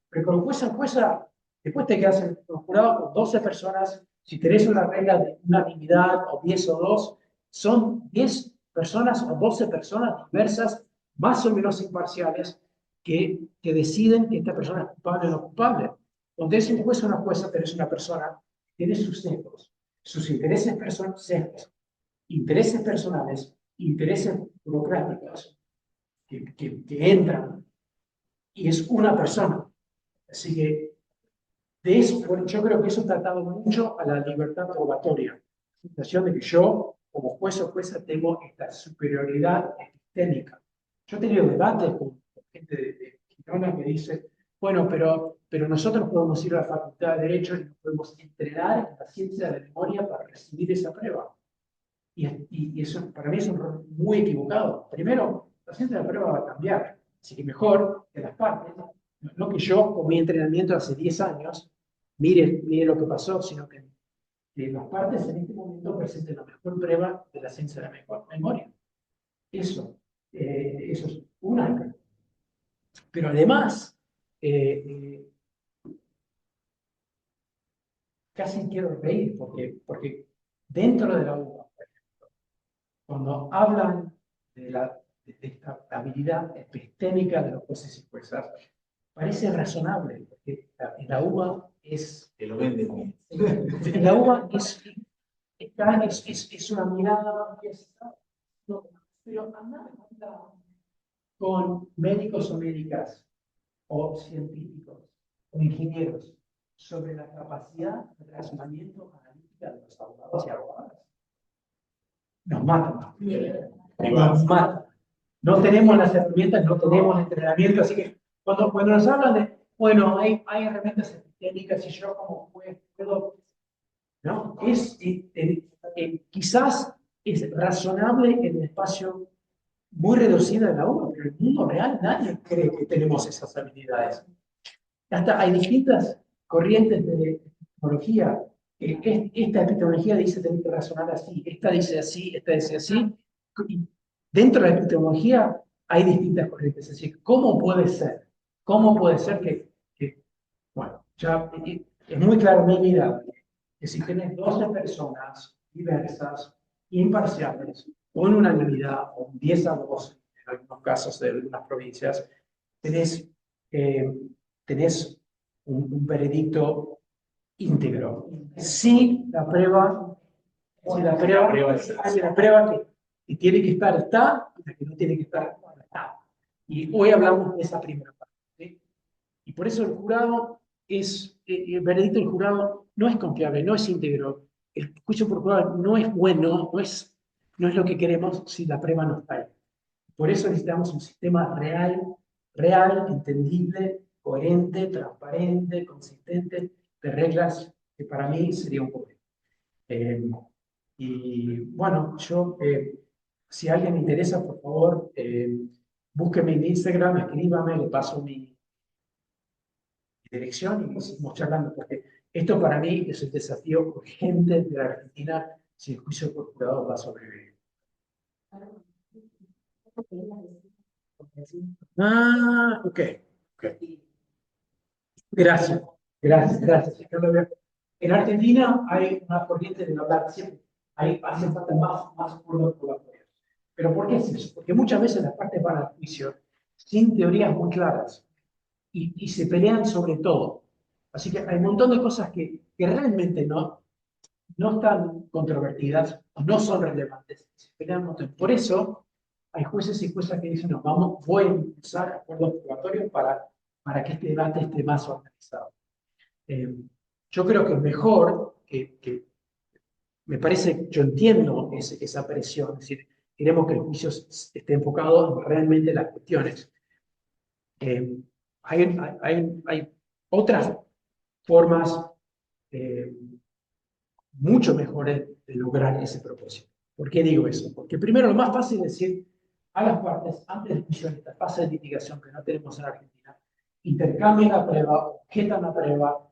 Pero con jueza, después te quedas en el jurado con 12 personas. Si tenés una regla de unanimidad o 10 o 2, son 10 personas o 12 personas diversas, más o menos imparciales, que deciden que esta persona es culpable o no culpable. Donde es un juez o una jueza, tenés una persona que tiene sus sesgos, sus intereses personales, intereses burocráticos que entran, y es una persona. Así que yo creo que eso está atado mucho a la libertad probatoria. La sensación de que yo, como juez o jueza, tengo esta superioridad epistémica. Yo he tenido debates con gente de Girona que dice, bueno, pero nosotros podemos ir a la Facultad de Derecho y nos podemos entrenar en la ciencia de la memoria para recibir esa prueba. Y eso para mí es un error muy equivocado. Primero, la ciencia de la prueba va a cambiar. Así que mejor que las partes, no que yo con mi entrenamiento hace 10 años, mire lo que pasó, sino que las partes en este momento presenten la mejor prueba de la ciencia de la memoria. Eso es una. Pero además, casi quiero reír, porque dentro de la UBA, cuando hablan de esta habilidad epistémica de los jueces y juezas, parece razonable, porque la UBA es... Que lo venden bien. La UBA es una mirada más, no, pero andar con médicos o médicas, o científicos, o ingenieros, sobre la capacidad de razonamiento analítica de los abogados y abogadas. Nos matan. Nos matan. No tenemos las herramientas, no tenemos el entrenamiento, así que cuando nos hablan de, bueno, hay herramientas epistémicas y yo como juez puedo, ¿no? Quizás es razonable en el espacio muy reducido de la UBA, pero en el mundo real nadie cree que tenemos esas habilidades. Hasta hay distintas corrientes de epistemología. Esta epistemología dice tener que razonar así, esta dice así, esta dice así. Y dentro de la epistemología hay distintas corrientes. Así que, ¿cómo puede ser? ¿Cómo puede ser bueno, ya es muy claro en mi vida que si tienes 12 personas diversas, imparciales, con unanimidad, o 10 a 2 en algunos casos de algunas provincias, tenés un veredicto íntegro. Si la prueba que tiene que estar está, y la que no tiene que estar no está. Y hoy hablamos de esa primera parte. ¿Sí? Y por eso el jurado el veredicto del jurado no es confiable, no es íntegro. El juicio por jurado no es bueno, no es lo que queremos si la prueba no está ahí. Por eso necesitamos un sistema real, entendible, coherente, transparente, consistente, de reglas que para mí sería un poder. Y bueno, si a alguien me interesa, por favor, búsqueme en Instagram, escríbame, le paso mi dirección y seguimos charlando, porque esto para mí es el desafío urgente de la Argentina si el juicio por jurado va a sobrevivir. Ah, ok. Gracias. Gracias, gracias. En Argentina hay una corriente de hablar siempre, hace falta más acuerdos probatorios. ¿Pero por qué es eso? Porque muchas veces las partes van al juicio sin teorías muy claras y se pelean sobre todo. Así que hay un montón de cosas que realmente no están controvertidas, no son relevantes. Se pelean un montón. Por eso hay jueces y juezas que dicen, no, voy a usar acuerdos probatorios para que este debate esté más organizado. Yo creo que es mejor me parece, yo entiendo esa presión, es decir, queremos que el juicio esté enfocado realmente en las cuestiones. Hay otras formas mucho mejores de lograr ese propósito. ¿Por qué digo eso? Porque primero lo más fácil es decir a las partes, antes del juicio, en esta fase de litigación que no tenemos en Argentina, intercambien la prueba, objetan la prueba.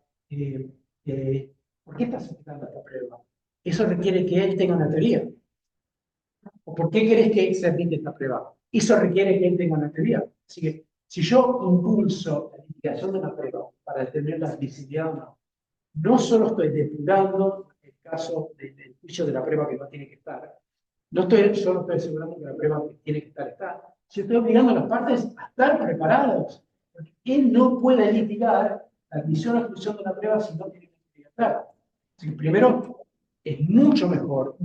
¿Por qué estás objetando esta prueba? Eso requiere que él tenga una teoría. ¿O por qué querés que se admite esta prueba? Eso requiere que él tenga una teoría. Así que, si yo impulso la litigación de una prueba para determinar la admisibilidad o no, no solo estoy depurando el caso del juicio de la prueba que no tiene que estar, solo estoy asegurando que la prueba que tiene que estar está, si estoy obligando a las partes a estar preparados. Porque él no puede litigar la admisión o exclusión de una prueba si no tiene que estar. Así que primero, es mucho mejor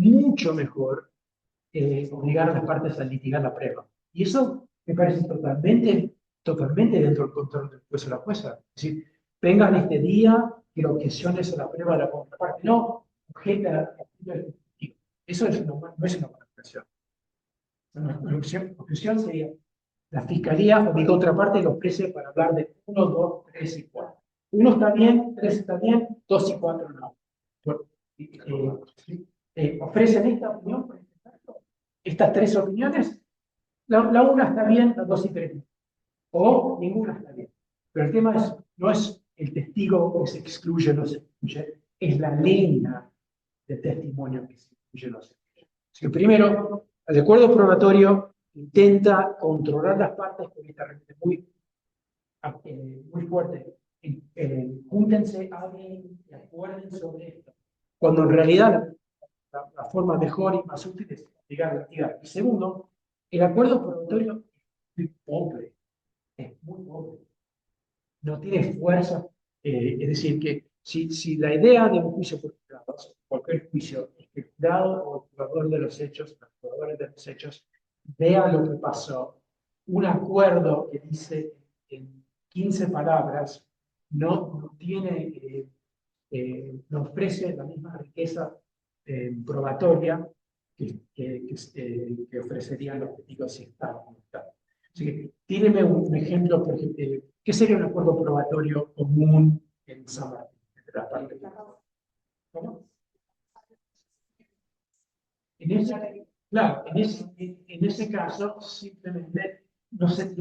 obligar a las partes a litigar la prueba. Y eso me parece totalmente dentro del control del juez o la jueza. Es decir, vengan este día que objeciones a la prueba de la contraparte. No, objeta el testigo. Eso no es una buena objeción. Una objeción sería la fiscalía o mi contraparte lo ofrece para hablar de 1, 2, 3 y 4. 1 está bien, 3 está bien, 2 y 4 no. Ofrecen esta opinión por este caso. Estas 3 opiniones, la una está bien, la 2 y 3 no. O ninguna está bien. Pero el tema no es el testigo que se excluye o no se excluye, es la línea de testimonio que se excluye o no se excluye. Así que primero, el acuerdo probatorio intenta controlar las partes con esta regla muy fuerte. Júntense, hablen y acuerden sobre esto. Cuando en realidad la forma mejor y más útil es llegar a litigar. Y segundo, el acuerdo probatorio es muy pobre. No tiene fuerza. Es decir, que si la idea de un juicio por jurados, cualquier juicio, es que el jurado o el jugador de los hechos, los jugadores de los hechos, vean lo que pasó, un acuerdo que dice en 15 palabras no ofrece la misma riqueza probatoria que ofrecerían los testigos si están. Así que, tíreme un ejemplo, por ejemplo, ¿qué sería un acuerdo probatorio común en San Martín? ¿Cómo? Claro, en ese caso, simplemente no se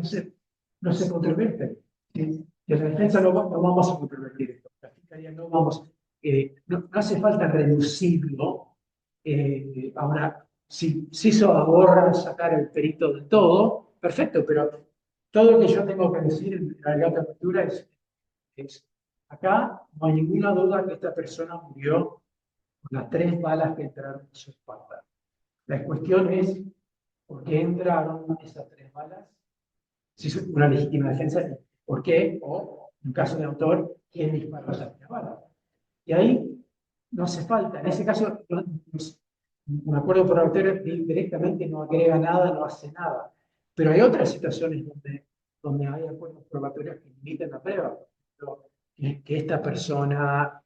controvierte. Que la defensa no vamos a controvertir esto. La fiscalía no vamos. No hace falta reducirlo. Ahora, si eso ahorra sacar el perito de todo, perfecto, pero todo lo que yo tengo que decir en la alegato de apertura es acá no hay ninguna duda que esta persona murió con las 3 balas que entraron en su espalda. La cuestión es por qué entraron esas 3 balas. Si es una legítima defensa, ¿por qué? O, en caso de autor, ¿quién disparó esas 3 balas? Y ahí no hace falta. En ese caso, un acuerdo probatorio directamente no agrega nada, no hace nada. Pero hay otras situaciones donde hay acuerdos probatorios que limitan la prueba. Que esta persona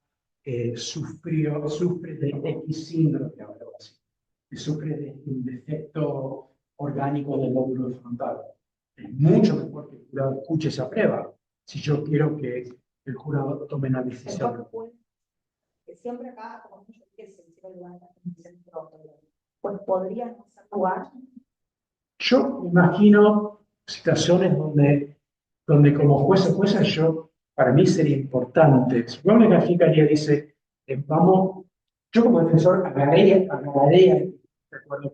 sufre de X síndrome o algo así. Que sufre de un defecto orgánico del lóbulo frontal. Es mucho mejor que el jurado escuche esa prueba si yo quiero que el jurado tome una decisión. Siempre acá, como mucho que se hicieron lugar pues podríamos actuar. Yo imagino situaciones donde como juez o jueza para mí sería importante. Supongamos que la fiscalía dice, yo como defensor agarraría, de acuerdo,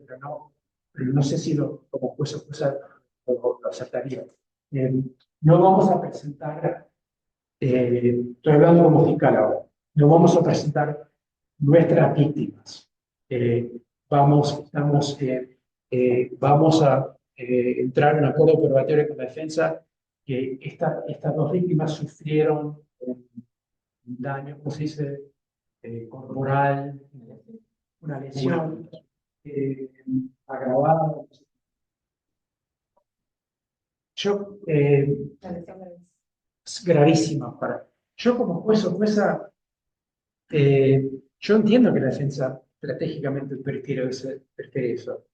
pero no sé si como juez o jueza lo aceptaría. No vamos a presentar Estoy hablando como fiscal ahora. No vamos a presentar nuestras víctimas. Vamos a entrar en un acuerdo probatorio con la defensa que estas dos víctimas sufrieron un daño, ¿cómo se dice? Corporal, una lesión agravada. Yo, es gravísima yo como juez o jueza, yo entiendo que la defensa estratégicamente prefiere eso.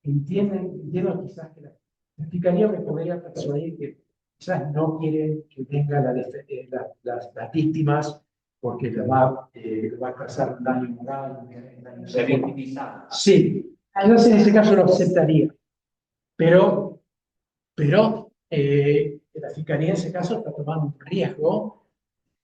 Entiendo quizás que la fiscalía me podría persuadir que quizás no quieren que venga las víctimas porque le va a causar un daño moral, un daño Se victimiza. Sí, entonces en ese caso lo aceptaría. Pero la fiscalía en ese caso está tomando un riesgo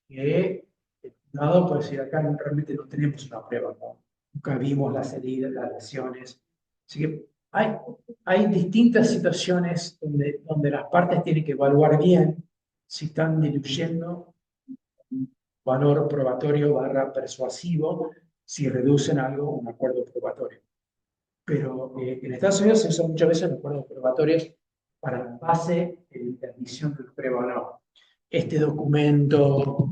que el juzgado puede decir acá realmente no tenemos una prueba, ¿no? Nunca vimos las heridas, las lesiones. Así que hay distintas situaciones donde las partes tienen que evaluar bien si están diluyendo un valor probatorio / persuasivo, si reducen algo a un acuerdo probatorio. Pero en Estados Unidos se usan muchas veces los acuerdos probatorios para la base de admisión de la prueba o no. Este documento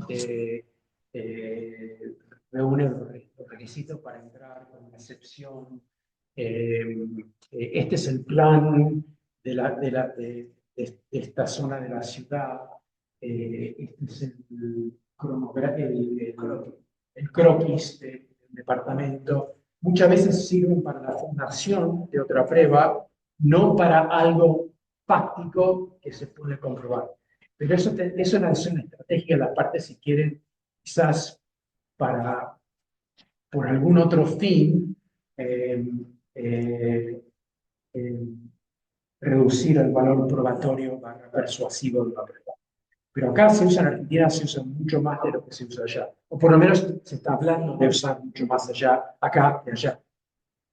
reúne los requisitos para entrar con una excepción. Este es el plan de esta zona de la ciudad. Este es el croquis del departamento. Muchas veces sirven para la fundación de otra prueba, no para algo fáctico que se puede comprobar. Pero eso es una acción estratégica de las partes si quieren, quizás por algún otro fin, eh, eh, reducir el valor probatorio / persuasivo de la prueba. Pero acá se usa en Argentina, se usa mucho más de lo que se usa allá. O por lo menos se está hablando de usar mucho más allá, acá que allá.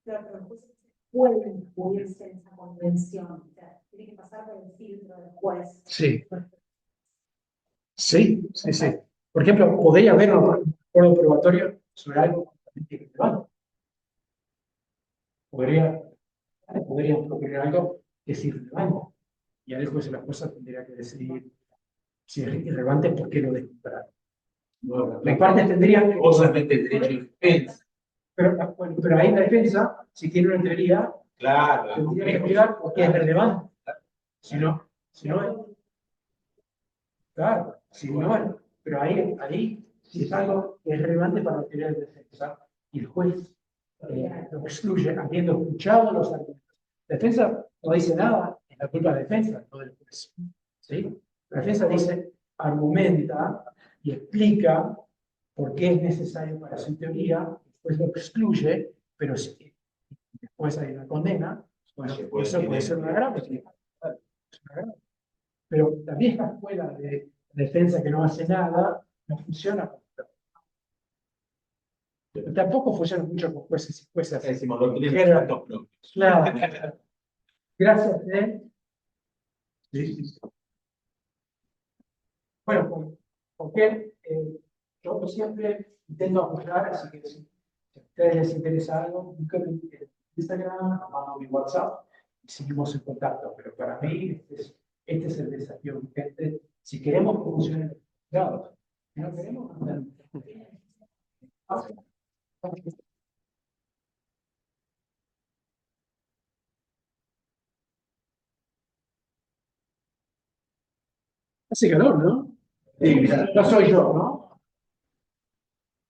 Pero los jueces pueden incluirse en esa convención, o sea, tiene que pasar por el filtro del juez. Sí. Sí. Por ejemplo, podría haber un acuerdo probatorio sobre algo completamente irrelevante. Podrían proponer algo que es irrelevante. Y ahí el juez de las cosas tendría que decidir si es irrelevante, ¿por qué lo dejan para? Las partes tendrían que... Solamente el derecho de defensa. Pero ahí la defensa, si tiene una teoría, Claro, tendría que explicar por qué es relevante. Si no, claro, si no, pero ahí si es algo que es relevante para la teoría de defensa, y el juez lo excluye, habiendo escuchado los argumentos. La defensa no dice nada, es la culpa de la defensa, no del juez. ¿Sí? La defensa dice, argumenta y explica por qué es necesario para su teoría, el juez lo excluye, pero si después hay una condena, bueno, eso puede ser una grave. Pero la vieja escuela de defensa que no hace nada no funciona. Pero tampoco funciona mucho con jueces y juezas. Decimos, lo tienen los propios. Claro. Gracias, Sí. Bueno, porque yo siempre intento apoyar, así que si a ustedes les interesa algo, búsquenme en Instagram, mando mi WhatsApp y seguimos en contacto. Pero para mí, este es el desafío urgente. Si queremos que funcione el mercado, si no queremos, no. Hace calor, ¿no? Sí, mira. No soy yo, ¿no?